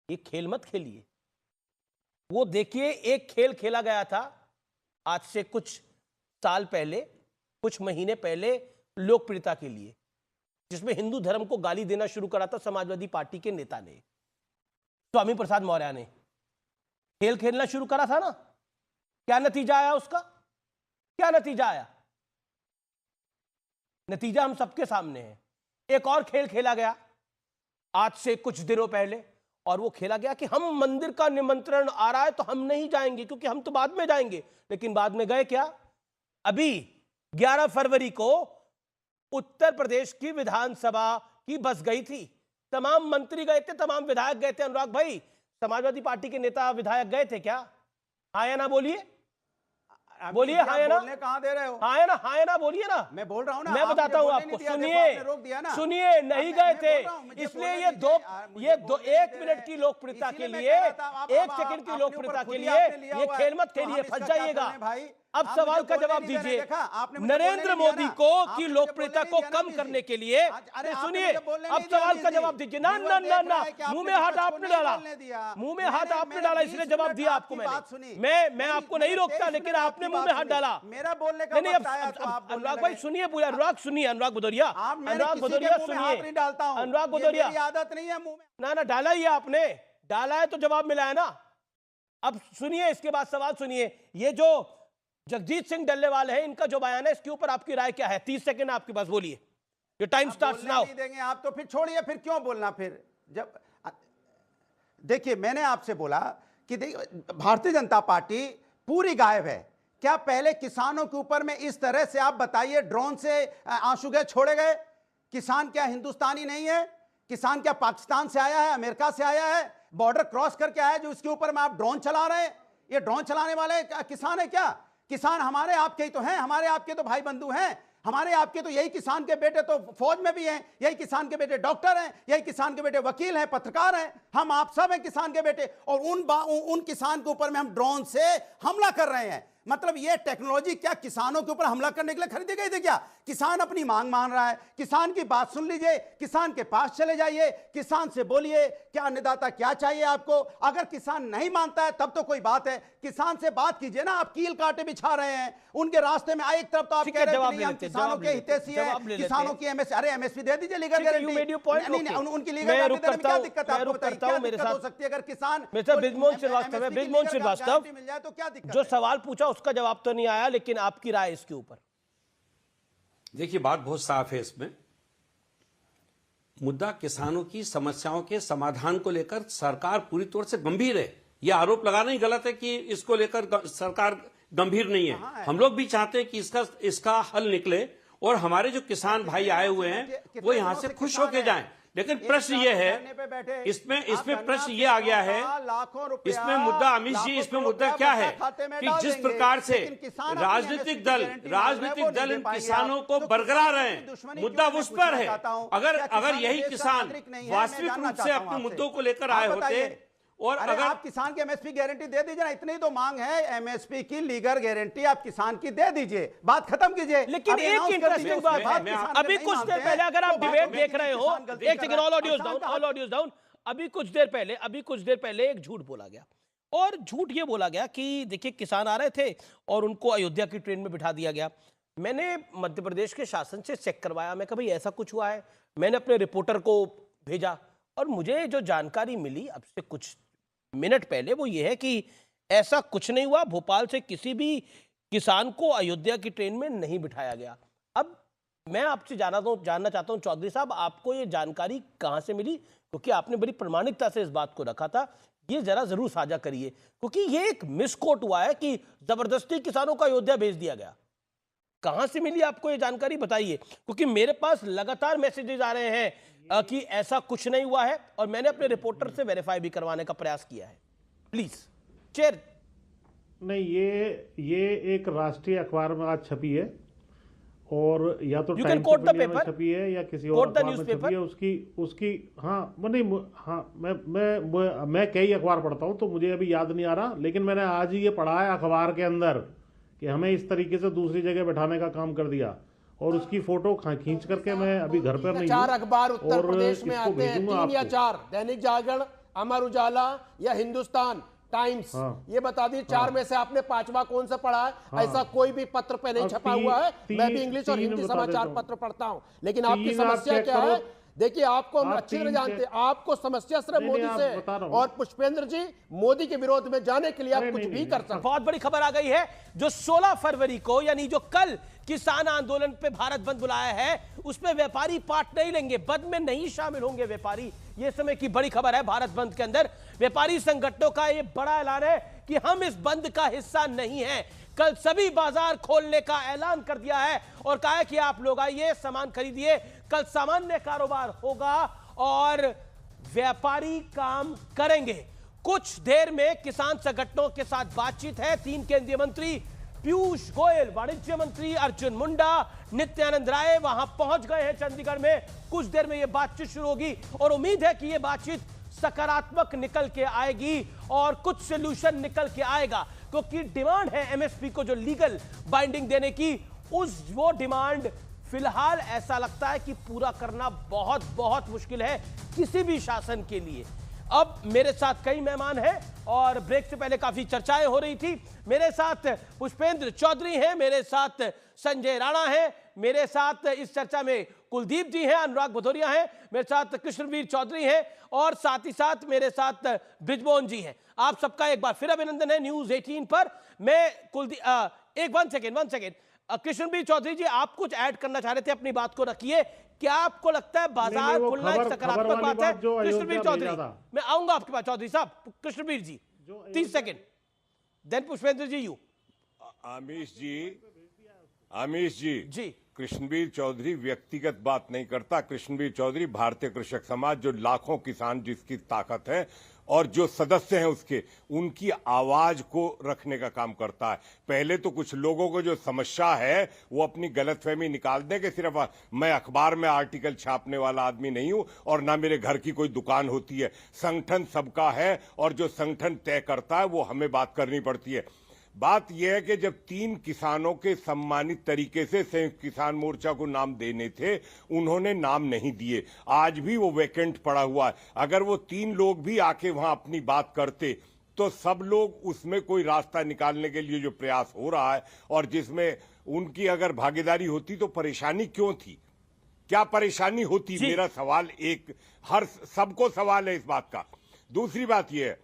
ये खेल मत खेलिए। वो देखिए, एक खेल खेला गया था आज से कुछ साल पहले, कुछ महीने पहले, लोकप्रियता के लिए, जिसमें हिंदू धर्म को गाली देना शुरू करा था समाजवादी पार्टी के नेता ने, स्वामी प्रसाद मौर्य ने। खेल खेलना शुरू करा था ना, क्या नतीजा आया उसका? क्या नतीजा आया? नतीजा हम सबके सामने है। एक और खेल खेला गया आज से कुछ दिनों पहले, और वो खेला गया कि हम मंदिर का निमंत्रण आ रहा है तो हम नहीं जाएंगे क्योंकि हम तो बाद में जाएंगे। लेकिन बाद में गए क्या? अभी 11 फरवरी को उत्तर प्रदेश की विधानसभा की बस गई थी, तमाम मंत्री गए थे, तमाम विधायक गए थे। अनुराग भाई, समाजवादी पार्टी के नेता विधायक गए थे क्या? हाँ या ना बोलिए, बोलिए हाँ या ना। कहां दे रहे हो? हाँ या ना बोलिए ना। मैं बोल रहा हूं ना, मैं बताता हूं आपको। सुनिए, नहीं गए थे, इसलिए ये 1 मिनट की लोकप्रियता के लिए, 1 सेकंड की लोकप्रियता के लिए ये खेल मत खेलिए, फंस जाइएगा। अब सवाल का जवाब दीजिए। नरेंद्र मोदी को की लोकप्रियता को कम करने के लिए, सुनिए, अब सवाल का जवाब दीजिए। ना, मुंह में हाथ आपने डाला, इसलिए जवाब दिया आपको मैंने। मैं आपको नहीं रोकता, लेकिन आपने मुंह में हाथ डाला। मेरा बोलने का अनुराग भाई सुनिए, पूरा अनुराग भदौरिया सुनिए, अनुराग भदौरिया, आदत नहीं है मुंह में। ना डाला ही आपने, डाला है तो जवाब मिला है ना। अब सुनिए, इसके बाद सवाल सुनिए। ये जो जगजीत सिंह डल्लेवाल है, इनका जो बयान है, इसके ऊपर आपकी राय क्या है? 30 सेकंड आपके पास, बोलिए। Your time starts now. नहीं देंगे आप तो फिर छोड़िए, फिर क्यों बोलना? फिर जब देखिए, मैंने आपसे बोला कि भारतीय जनता पार्टी पूरी गायब है। क्या पहले किसानों के ऊपर में इस तरह से आप बताइए, ड्रोन से आंसू गए छोड़े गए? किसान क्या हिंदुस्तानी नहीं है? किसान क्या पाकिस्तान से आया है, अमेरिका से आया है, बॉर्डर क्रॉस करके आया है, जो उसके ऊपर में आप ड्रोन चला रहे हैं? ये ड्रोन चलाने वाले किसान है क्या? किसान हमारे आपके ही तो हैं, हमारे आपके तो भाई बंधु हैं, हमारे आपके तो यही किसान के बेटे तो फौज में भी हैं, यही किसान के बेटे डॉक्टर हैं, यही किसान के बेटे वकील हैं, पत्रकार हैं, हम आप सब हैं किसान के बेटे। और उन किसान के ऊपर में हम ड्रोन से हमला कर रहे हैं। मतलब ये टेक्नोलॉजी क्या किसानों के ऊपर हमला करने के लिए खरीदी गई थी क्या? किसान अपनी मांग मान रहा है, किसान की बात सुन लीजिए, किसान के पास चले जाइए, किसान से बोलिए क्या अन्नदाता क्या चाहिए आपको। अगर किसान नहीं मानता है तब तो कोई बात है, किसान से बात कीजिए ना। आप कील कांटे बिछा रहे हैं उनके रास्ते में। एक तरफ तो आप कह रहे हैं हम किसानों के हितैषी हैं, किसानों की एमएसपी दे दीजिए, लीगल गारंटी उनकी लीगल गारंटी देने में क्या दिक्कत है? आपको बताइए क्या दिक्कत हो सकती है अगर किसान बृजमोहन श्रीवास्तव मिल जाए तो क्या दिक्कत? जो सवाल पूछा उसका जवाब तो नहीं आया, लेकिन आपकी राय इसके ऊपर। देखिए बात बहुत साफ है इसमें। मुद्दा किसानों की समस्याओं के समाधान को लेकर सरकार पूरी तौर से गंभीर है। यह आरोप लगाना ही गलत है कि इसको लेकर सरकार गंभीर नहीं है। हम लोग भी चाहते हैं कि इसका हल निकले और हमारे जो किसान भाई आए हुए हैं वो यहां से खुश होके जाएं। लेकिन प्रश्न ये है, इसमें प्रश्न ये आ गया है, इसमें मुद्दा अमित जी, इसमें मुद्दा क्या है कि जिस प्रकार से राजनीतिक दल इन किसानों को बरकरार हैं, मुद्दा उस पर है। अगर यही किसान वास्तविक रूप से अपने मुद्दों को लेकर आए होते और अगर आप किसान की एमएसपी गारंटी दे दीजिए ना, इतनी तो मांग है एमएसपी की लीगल गारंटी आप किसान की दे दीजिए, बात खत्म कीजिए। लेकिन एक इंटरेस्टिंग बात, अभी कुछ देर पहले अगर आप डिबेट देख रहे हो, एक सेकंड, ऑल ऑडियोज डाउन। अभी कुछ देर पहले एक झूठ बोला गया, और झूठ ये बोला गया कि देखिए किसान आ रहे थे और उनको अयोध्या की ट्रेन में बिठा दिया गया। मैंने मध्य प्रदेश के शासन से चेक करवाया, मैं कभी ऐसा कुछ हुआ है? मैंने अपने रिपोर्टर को भेजा और मुझे जो जानकारी मिली अब से कुछ मिनट पहले वो ये है कि ऐसा कुछ नहीं हुआ। भोपाल से किसी भी किसान को अयोध्या की ट्रेन में नहीं बिठाया गया। अब मैं आपसे जानना चाहता हूं चौधरी साहब, आपको ये जानकारी कहां से मिली? क्योंकि आपने बड़ी प्रामाणिकता से इस बात को रखा था, ये जरा जरूर साझा करिए, क्योंकि ये एक मिसकोट हुआ है कि जबरदस्ती किसानों को अयोध्या भेज दिया गया। कहां से मिली आपको ये जानकारी, बताइए, क्योंकि मेरे पास लगातार मैसेजेस आ रहे हैं कि ऐसा कुछ नहीं हुआ है, और मैंने अपने रिपोर्टर से वेरीफाई भी करवाने का प्रयास किया है। Please chair. नहीं, ये एक राष्ट्रीय अखबार में आज छपी है, और या तो टाइम्स ऑफ इंडिया में छपी है या किसी और अखबार में छपी है। उसकी हाँ नहीं, हाँ मैं कई अखबार पढ़ता हूँ तो मुझे अभी याद नहीं आ रहा, लेकिन मैंने आज ही ये पढ़ा है अखबार के अंदर कि हमें इस तरीके से दूसरी जगह बैठाने का काम कर दिया, और उसकी फोटो खींच करके मैं अभी घर पर नहीं। 4 अखबार उत्तर प्रदेश में आते हैं, 3 या 4, दैनिक जागरण, अमर उजाला या हिंदुस्तान टाइम्स। ये बता दी 4 में से आपने 5वां कौन सा पढ़ा है? ऐसा कोई भी पत्र पे नहीं छपा हुआ है। मैं भी इंग्लिश और हिंदी समाचार पत्र पढ़ता हूं, लेकिन आपकी समस्या क्या है? देखिए, आपको हम अच्छी तरह जानते हैं, आपको समस्या सिर्फ मोदी से, और पुष्पेंद्र जी मोदी के विरोध में जाने के लिए आप कुछ भी कर सकते हैं। बहुत बड़ी खबर आ गई है, जो 16 फरवरी को यानी जो कल किसान आंदोलन पे भारत बंद बुलाया है, उसमें व्यापारी पार्ट नहीं लेंगे, बंद में नहीं शामिल होंगे व्यापारी। ये समय की बड़ी खबर है। भारत बंद के अंदर व्यापारी संगठनों का ये बड़ा ऐलान है कि हम इस बंद का हिस्सा नहीं हैं। कल सभी बाजार खोलने का ऐलान कर दिया है और कहा है कि आप लोग आइए, सामान खरीदिए, कल सामान्य कारोबार होगा और व्यापारी काम करेंगे। कुछ देर में किसान संगठनों के साथ बातचीत है। 3 केंद्रीय मंत्री पीयूष गोयल, वाणिज्य मंत्री अर्जुन मुंडा, नित्यानंद राय वहां पहुंच गए हैं चंडीगढ़ में। कुछ देर में यह बातचीत शुरू होगी और उम्मीद है कि यह बातचीत सकारात्मक निकल के आएगी और कुछ सॉल्यूशन निकल के आएगा, क्योंकि डिमांड है एमएसपी को जो लीगल बाइंडिंग देने की, वो डिमांड फिलहाल ऐसा लगता है कि पूरा करना बहुत बहुत मुश्किल है किसी भी शासन के लिए। अब मेरे साथ कई मेहमान हैं और ब्रेक से पहले काफी चर्चाएं हो रही थी। मेरे साथ पुष्पेंद्र चौधरी हैं, मेरे साथ संजय राणा हैं, मेरे साथ इस चर्चा में कुलदीप जी हैं, अनुराग भदौरिया हैं, मेरे साथ कृष्णवीर चौधरी हैं और साथ ही साथ मेरे साथ बृजमोहन जी हैं। आप सबका एक बार फिर अभिनंदन है न्यूज 18 पर। मैं कुलदीप वन सेकेंड कृष्णवीर चौधरी जी, आप कुछ ऐड करना चाह रहे थे, अपनी बात को रखिए। क्या आपको लगता है बाजार खुलना एक सकारात्मक बात है? कृष्णवीर चौधरी, मैं आऊंगा आपके पास। चौधरी साहब, Krishnaveer ji 30 second, then Pushpendra ji you. Amish ji Krishnaveer Chaudhary व्यक्तिगत बात नहीं करता। कृष्णवीर चौधरी भारतीय कृषक समाज, जो लाखों किसान जिसकी ताकत है और जो सदस्य हैं उसके, उनकी आवाज को रखने का काम करता है। पहले तो कुछ लोगों को जो समस्या है वो अपनी गलतफहमी निकाल दें कि सिर्फ मैं अखबार में आर्टिकल छापने वाला आदमी नहीं हूं और ना मेरे घर की कोई दुकान होती है। संगठन सबका है और जो संगठन तय करता है वो हमें बात करनी पड़ती है। बात यह है कि जब 3 किसानों के सम्मानित तरीके से संयुक्त किसान मोर्चा को नाम देने थे, उन्होंने नाम नहीं दिए। आज भी वो वैकेंट पड़ा हुआ है। अगर वो 3 लोग भी आके वहां अपनी बात करते तो सब लोग उसमें कोई रास्ता निकालने के लिए जो प्रयास हो रहा है और जिसमें उनकी अगर भागीदारी होती तो परेशानी क्यों थी, क्या परेशानी होती? मेरा सवाल सबको सवाल है इस बात का। दूसरी बात यह है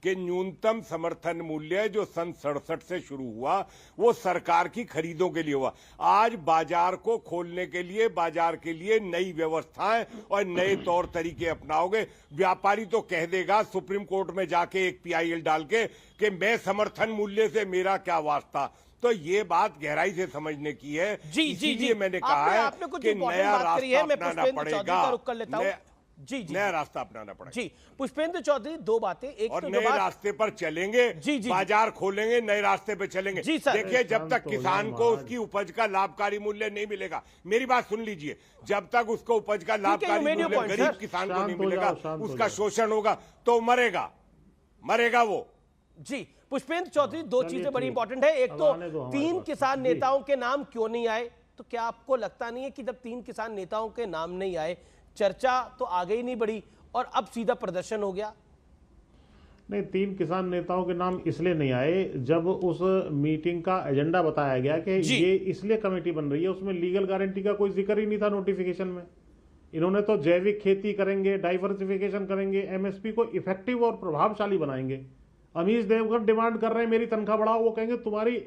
कि न्यूनतम समर्थन मूल्य जो सन 67 से शुरू हुआ वो सरकार की खरीदों के लिए हुआ। आज बाजार को खोलने के लिए, बाजार के लिए नई व्यवस्थाएं और नए तौर तरीके अपनाओगे। व्यापारी तो कह देगा सुप्रीम कोर्ट में जाके एक PIL डाल के कि मैं समर्थन मूल्य से मेरा क्या वास्ता। तो ये बात गहराई से समझने की है। इसीलिए मैंने कहा है कि नया रास्ता अपनाना पड़ेगा, नया रास्ता अपनाना पड़ेगा। जी पुष्पेंद्र चौधरी, 2 बातें। एक और तो नए रास्ते पर चलेंगे, बाजार खोलेंगे, नए रास्ते पे चलेंगे। देखिए, जब तक किसान को उसकी उपज का लाभकारी मूल्य नहीं मिलेगा, मेरी बात सुन लीजिए, जब तक उसको उपज का लाभकारी मूल्य गरीब किसान को नहीं मिलेगा, उसका शोषण होगा तो मरेगा वो। जी पुष्पेंद्र चौधरी, 2 चीजें बड़ी इंपॉर्टेंट है। एक तो 3 किसान नेताओं के नाम क्यों नहीं आए? तो क्या आपको लगता नहीं है कि जब 3 किसान नेताओं के नाम नहीं आए, चर्चा तो आगे ही नहीं बढ़ी और अब सीधा प्रदर्शन हो गया? नहीं, 3 किसान नेताओं के नाम इसलिए नहीं आए, जब उस मीटिंग का एजेंडा बताया गया कि ये इसलिए कमेटी बन रही है, उसमें लीगल गारंटी का कोई जिक्र ही नहीं था नोटिफिकेशन में। इन्होंने तो जैविक खेती करेंगे, डाइवर्सिफिकेशन करेंगे, MSP को इफेक्टिव और प्रभावशाली बनाएंगे। अमीश देवगन डिमांड कर रहे हैं मेरी तनख्वाह बढ़ाओ, वो कहेंगे तुम्हारी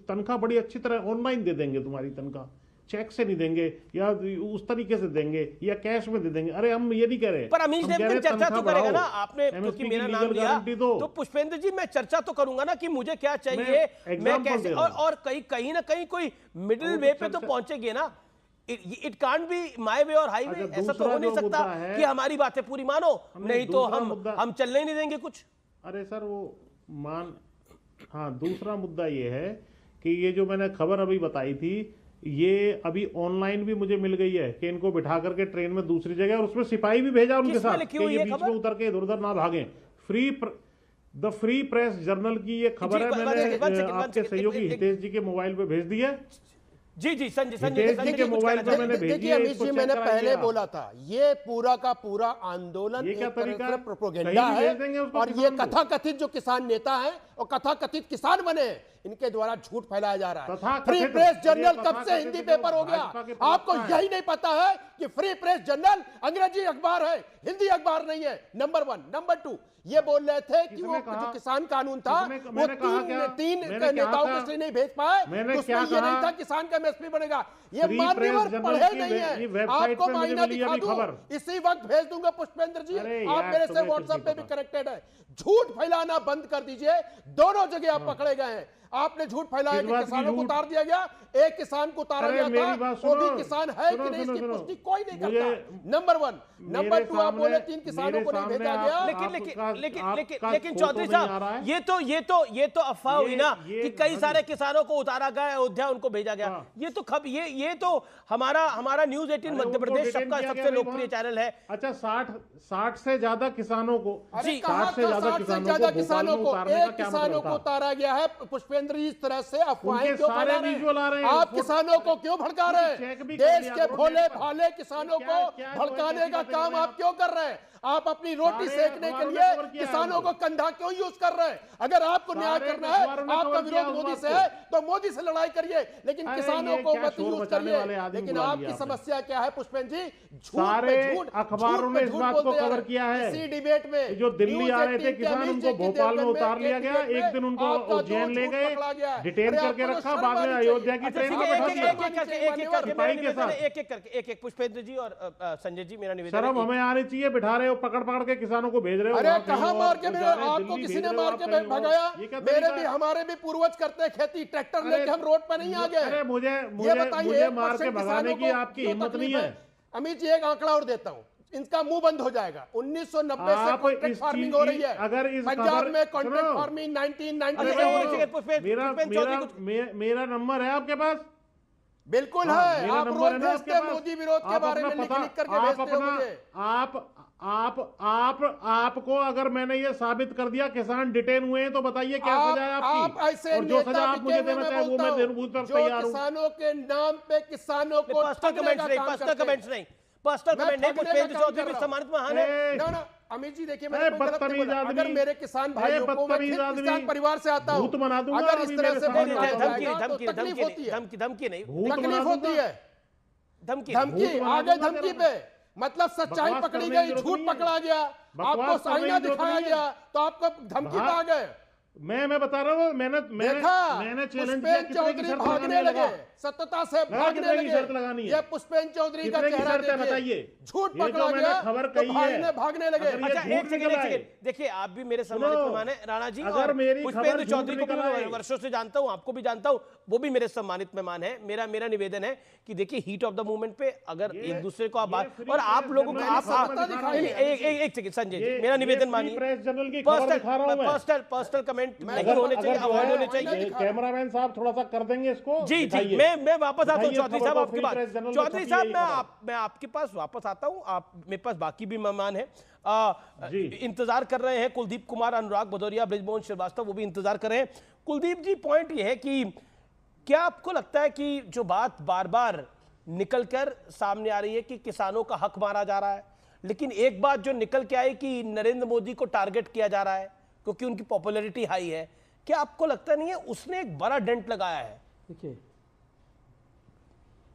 तनख्वाह बड़ी अच्छी तरह ऑनलाइन दे देंगे, तुम्हारी तनख्वाह चेक से नहीं देंगे या उस तरीके से देंगे या कैश में दे देंगे। अरे हम ये नहीं कह रहे, पर अमीश देवगन चर्चा तो करेगा ना। आपने क्योंकि मेरा नाम लिया तो पुष्पेंद्र जी मैं चर्चा तो करूंगा ना कि मुझे क्या चाहिए, मैं कैसे, और कहीं ना कहीं कोई मिडिल वे पे तो पहुंचेंगे ना। It can't be my way और हाईवे। ऐसा तो हो नहीं सकता कि हमारी बातें पूरी मानो, नहीं तो हम चलने ही नहीं देंगे कुछ। अरे सर वो हाँ, दूसरा मुद्दा ये है कि ये जो मैंने खबर अभी बताई थी, ये अभी ऑनलाइन भी मुझे मिल गई है कि इनको बिठा करके ट्रेन में दूसरी जगह, और उसमें सिपाही भी भेजा उनके साथ कि ये बीच में उतर के इधर उधर ना भागें। द फ्री प्रेस जर्नल की ये खबर है, मैंने आपके सहयोगी हितेश जी के मोबाइल पे भेज दी है। जी संजय के मोबाइल पे मैंने भेजी है। अमीश जी, मैंने पहले बोला था ये पूरा का पूरा आंदोलन एक तरह से प्रोपेगेंडा है, और ये कथाकथित जो किसान नेता हैं और कथाकथित किसान बने, इनके द्वारा झूठ फैलाया जा रहा है। फ्री प्रेस जर्नल कब से हिंदी पेपर हो गया? आपको यही नहीं पता है कि फ्री प्रेस जर्नल अंग्रेजी अखबार है, हिंदी अखबार नहीं है, नंबर 1। नंबर 2, ये बोल रहे थे कि वो जो किसान कानून था वो 3 नेताओं को इसलिए नहीं भेज पाए, उसमें ये नहीं था किसान का MSP बनेगा। ये मान्यवर पढ़े नहीं है, आपको मायना दिखा दूं, इसी वक्त भेज दूंगा पुष्पेंद्र जी, आप मेरे से WhatsApp पे भी कनेक्टेड है। झूठ फैलाना बंद कर दीजिए, दोनों जगह आप पकड़े गए हैं। आपने झूठ फैलाया कि किसानों को उतार दिया गया, एक किसान को उतारा गया था, वो भी किसान है कि नहीं इसकी पुष्टि कोई नहीं करता। नंबर 1। नंबर 2, आप बोले 3 किसानों को नहीं भेजा गया। लेकिन चौधरी साहब, ये तो अफवाह हुई ना कि कई सारे किसानों को उतारा गया, अयोध्या उनको भेजा गया। ये तो ये तो हमारा न्यूज 18 मध्य प्रदेश का सबसे लोकप्रिय चैनल है। अच्छा, 60 से ज्यादा किसानों को, 60 से ज्यादा किसानों को, एक किसानों को उतारा गया है। पुष्पेंद्र जी, इस तरह से अफवाहें क्यों फैला रहे हैं? आप किसानों को क्यों भड़का रहे हैं? देश के भोले भाले किसानों को भड़काने का काम आप क्यों कर रहे हैं? आप अपनी रोटी सेकने के लिए किसानों को कंधा क्यों यूज कर रहे हैं? अगर आपको न्याय करना है, आपका विरोध मोदी से है तो मोदी से लड़ाई करिए, लेकिन किसानों को मत यूज करिए। लेकिन आपकी समस्या क्या है पुष्पेंद्र जी? झूठ अखबारों ने इस बात को कवर किया है। इसी डिबेट में जो दिल्ली आ रहे थे किसान, उनको भोपाल में उतार लिया गया, एक दिन उनको उज्जैन ले गए, डिटेन करके रखा, बाद में अयोध्या की ट्रेन में बैठा दिया। एक पुष्पेंद्र जी और संजय जी, मेरा निवेदन, शर्म हमें आनी चाहिए, बिठा रहे हो, पकड़ के किसानों को भेज रहे हो। अरे कहां मार के, आपको किसी ने मार के भगाया? मेरे भी, हमारे भी पूर्वज करते हैं खेती, ट्रैक्टर लेके हम रोड पे नहीं आ गए। अरे मुझे मार के भगाने की आपकी हिम्मत नहीं है। अमित जी, एक आंकड़ा और देता हूं, इनका मुंह बंद हो जाएगा। 1990 से कॉन्ट्रैक्ट फार्मिंग हो रही है। अगर पंजाब में कॉन्ट्रैक्ट फार्मिंग 1990 मेरा नंबर है आपके पास? बिल्कुल है। आप रोज भेजते हैं मोदी विरोध के बारे में, लिख करके भेजते हो मुझे। आपको अगर मैंने ये साबित कर दिया किसान डिटेन हुए हैं तो बताइए क्या सजा है आपकी? आप ऐसे और जो सजा आप मुझे देना चाहे वो मैं देने पर तैयार हूं। किसानों के नाम पे किसानों को पर्सनल कमेंट्स नहीं, पर्सनल कमेंट नहीं। पुष्पेंद्र चौधरी भी सम्मानित महान है। ना अमित जी देखिए, मैंने कोई गलत नहीं बोला। अगर मेरे किसान भाइयों को, मैं किसान परिवार से आता हूं, अगर इस तरह से धमकी नहीं, तकलीफ होती है। धमकी आ गए, धमकी पे मतलब सच्चाई पकड़ी गई, झूठ पकड़ा गया, आपको आईना दिखाया गया तो आपको धमकी पे आ गए। मैं बता रहा हूँ, मैंने चैलेंज किया, चौधरी भागने लगे, सत्यता से भागने लगे। ये पुष्पेंद्र चौधरी का चेहरा देखिए, झूठ पकड़ा गया तो भागने लगे। अच्छा एक सेकंड, देखिए आप भी मेरे सम्मानित मेहमान हैं राणा जी, और पुष्पेंद्र चौधरी को भी वर्षों से जानता हूं, आपको भी जानता हूं, वो भी मेरे सम्मानित मेहमान है। मेरा निवेदन है कि देखिए हीट ऑफ द मूवमेंट पे अगर एक दूसरे को आप बात, और आप लोगों को एक सेकंड संजय जी, मेरा निवेदन मानिए, पर्सनल कमेंट नहीं होने चाहिए, अवॉइड होने चाहिए। कैमरामैन साहब थोड़ा सा कर देंगे इसको। जी मैं वापस आता हूं चौधरी साहब आपके पास। चौधरी साहब मैं आपके पास वापस आता हूं, आप मेरे पास बाकी भी मेहमान हैं, इंतजार कर रहे हैं। कुलदीप कुमार, अनुराग भदौरिया, बृजमोहन श्रीवास्तव वो भी इंतजार कर रहे हैं। कुलदीप जी, पॉइंट ये है कि क्या आपको लगता है कि जो बात बार बार निकलकर सामने आ रही है कि किसानों का हक मारा जा रहा है, लेकिन एक बात जो निकल के आई कि नरेंद्र मोदी को टारगेट किया जा रहा है क्योंकि उनकी पॉपुलैरिटी हाई है, क्या आपको लगता नहीं है उसने एक बड़ा डेंट लगाया है?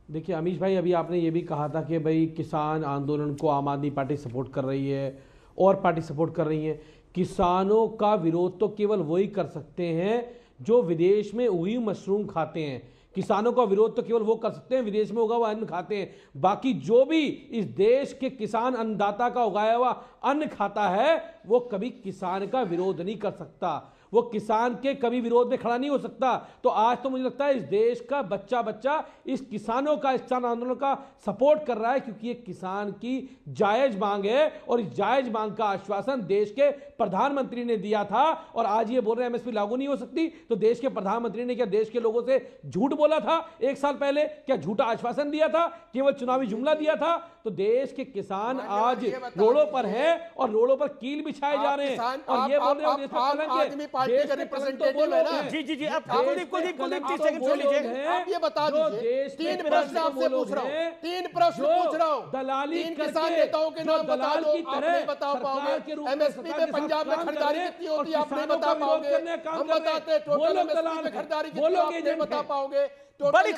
देखिए अमीश भाई, अभी आपने ये भी कहा था कि भाई किसान आंदोलन को आम आदमी पार्टी सपोर्ट कर रही है और पार्टी सपोर्ट कर रही है। किसानों का विरोध तो केवल वही कर सकते हैं जो विदेश में उगी मशरूम खाते हैं। किसानों का विरोध तो केवल वो कर सकते हैं विदेश में उगा हुआ अन्न खाते हैं। बाकी जो भी इस देश के किसान अन्नदाता का उगाया हुआ अन्न खाता है वो कभी किसान का विरोध नहीं कर सकता, वो किसान के कभी विरोध में खड़ा नहीं हो सकता। तो आज तो मुझे लगता है इस देश का बच्चा इस किसानों का, इस किसान आंदोलन का सपोर्ट कर रहा है, क्योंकि ये किसान की जायज मांग है और इस जायज मांग का आश्वासन देश के प्रधानमंत्री ने दिया था। और आज ये बोल रहे हैं एमएसपी लागू नहीं हो सकती, तो देश के प्रधानमंत्री ने क्या देश के लोगों से झूठ बोला था एक साल पहले? क्या झूठा आश्वासन दिया था, केवल चुनावी जुमला दिया था? तो देश के किसान आज रोडों पर हैं और रोडों पर कील बिछाए जा रहे हैं और ये बोल रहे हैं पार्टी का रिप्रेजेंटेटिव है ना। जी अब कुलदीप 30 सेकंड छोड़ लीजिए। आप ये बता दीजिए, 3 प्रश्न आपसे पूछ रहा हूं, 3 प्रश्न पूछ रहा हूं। दलाली 3 किसान नेताओं के नाम बता दो, आप नहीं बता पाओगे। एमएसपी में पंजाब में खरीदारी कितनी होती है आप नहीं बता पाओगे, हम बताते हैं टोटल एमएसपी में खरीदारी कितनी आप नहीं बता पाओगे। बड़ी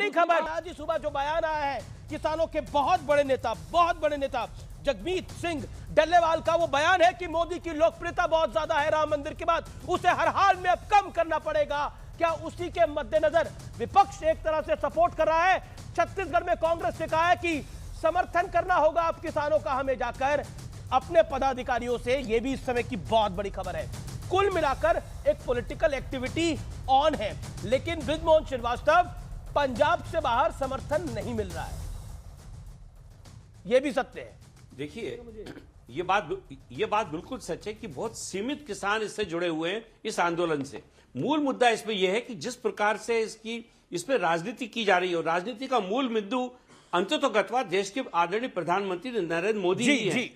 खबर आज सुबह जो बयान आया है किसानों के बहुत बड़े नेता जगमीत सिंह डल्लेवाल का, वो बयान है कि मोदी की लोकप्रियता बहुत ज्यादा है राम मंदिर के बाद, उसे हर हाल में अब कम करना पड़ेगा। क्या उसी के मद्देनजर विपक्ष एक तरह से सपोर्ट कर रहा है? छत्तीसगढ़ में कांग्रेस ने कहा है कि समर्थन करना होगा अब किसानों का हमें जाकर अपने पदाधिकारियों से। यह भी इस समय की बहुत बड़ी खबर है। कुल मिलाकर एक पॉलिटिकल एक्टिविटी ऑन है, लेकिन बृजमोहन श्रीवास्तव, पंजाब से बाहर समर्थन नहीं मिल रहा है, यह भी सत्य है। देखिए ये बात बिल्कुल सच है कि बहुत सीमित किसान इससे जुड़े हुए हैं इस आंदोलन से। मूल मुद्दा इसमें यह है कि जिस प्रकार से इसमें राजनीति की जा रही है, और राजनीति का मूल बिंदु अंततोगत्वा देश के आदरणीय प्रधानमंत्री नरेंद्र मोदी जी हैं।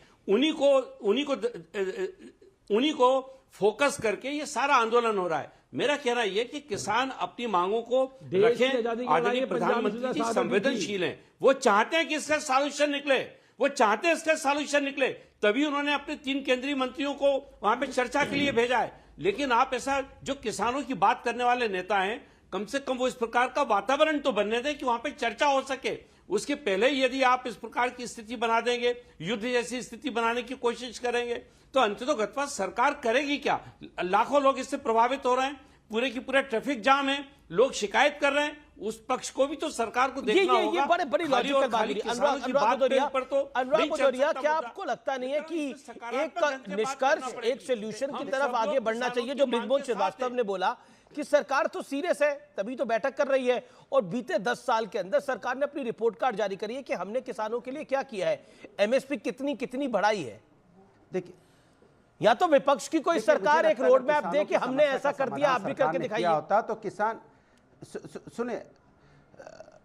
उन्हीं को फोकस करके ये सारा आंदोलन हो रहा है। मेरा कहना यह कि किसान अपनी मांगों को रखें, आदरणीय प्रधानमंत्री जी संवेदनशील हैं, वो चाहते हैं कि इसका सॉल्यूशन निकले, तभी उन्होंने अपने 3 केंद्रीय मंत्रियों को वहां पे चर्चा के लिए भेजा है। लेकिन आप ऐसा जो किसानों की बात करने वाले नेता हैं, कम से कम वो इस प्रकार का वातावरण तो बनने दें कि वहां पे चर्चा हो सके। उसके पहले यदि आप इस प्रकार की स्थिति बना देंगे, युद्ध जैसी स्थिति बनाने की कोशिश करेंगे, तो अंततोगत्वा सरकार करेगी क्या? लाखों लोग इससे प्रभावित हो रहे हैं, पूरे की पूरे ट्रैफिक जाम है, लोग शिकायत कर रहे हैं, उस पक्ष को भी तो सरकार को देखना होगा। ये बड़ी लॉजिकल बात है। अनुराग भदौरिया, क्या आपको लगता नहीं है कि एक निष्कर्ष, एक सोल्यूशन की तरफ आगे बढ़ना चाहिए? जो बृजमोहन श्रीवास्तव ने बोला कि सरकार तो सीरियस है, तभी तो बैठक कर रही है, और बीते 10 साल के अंदर सरकार ने अपनी रिपोर्ट कार्ड जारी करी है कि हमने किसानों के लिए क्या किया है, एमएसपी कितनी बढ़ाई है। देखिए, या तो विपक्ष की कोई सरकार एक रोड मैप दे कि हमने ऐसा कर दिया, आप भी करके दिखाइए। होता तो किसान सुने,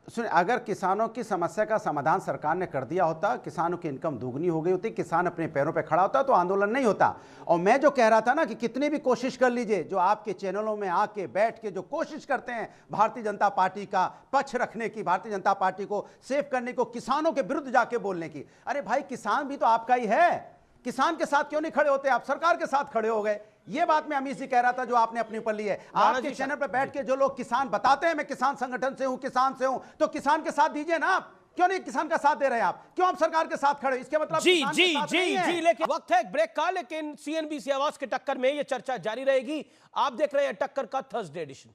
सुनिए, अगर किसानों की समस्या का समाधान सरकार ने कर दिया होता, किसानों की इनकम दुगनी हो गई होती, किसान अपने पैरों पे खड़ा होता, तो आंदोलन नहीं होता। और मैं जो कह रहा था ना कि कितनी भी कोशिश कर लीजिए, जो आपके चैनलों में आके बैठ के जो कोशिश करते हैं भारतीय जनता पार्टी का पक्ष रखने की, भारतीय जनता पार्टी को सेव करने को, किसानों के विरुद्ध जाके बोलने की, अरे भाई किसान भी तो आपका ही है, किसान के साथ क्यों नहीं खड़े होते आप? सरकार के साथ खड़े हो गए। ये बात मैं अमीश जी कह रहा था जो आपने अपने ऊपर ली है। आपके चैनल पर बैठ के जो लोग किसान बताते हैं मैं किसान संगठन से हूं, किसान से हूं, तो किसान के साथ दीजिए ना आप। क्यों नहीं किसान का साथ दे रहे हैं आप? क्यों आप सरकार के साथ खड़े? इसके मतलब जी जी जी जी। लेकिन वक्त है एक ब्रेक का, लेकिन सीएनबीसी आवाज के टक्कर में ये चर्चा जारी रहेगी। आप देख रहे हैं टक्कर का थर्सडे एडिशन।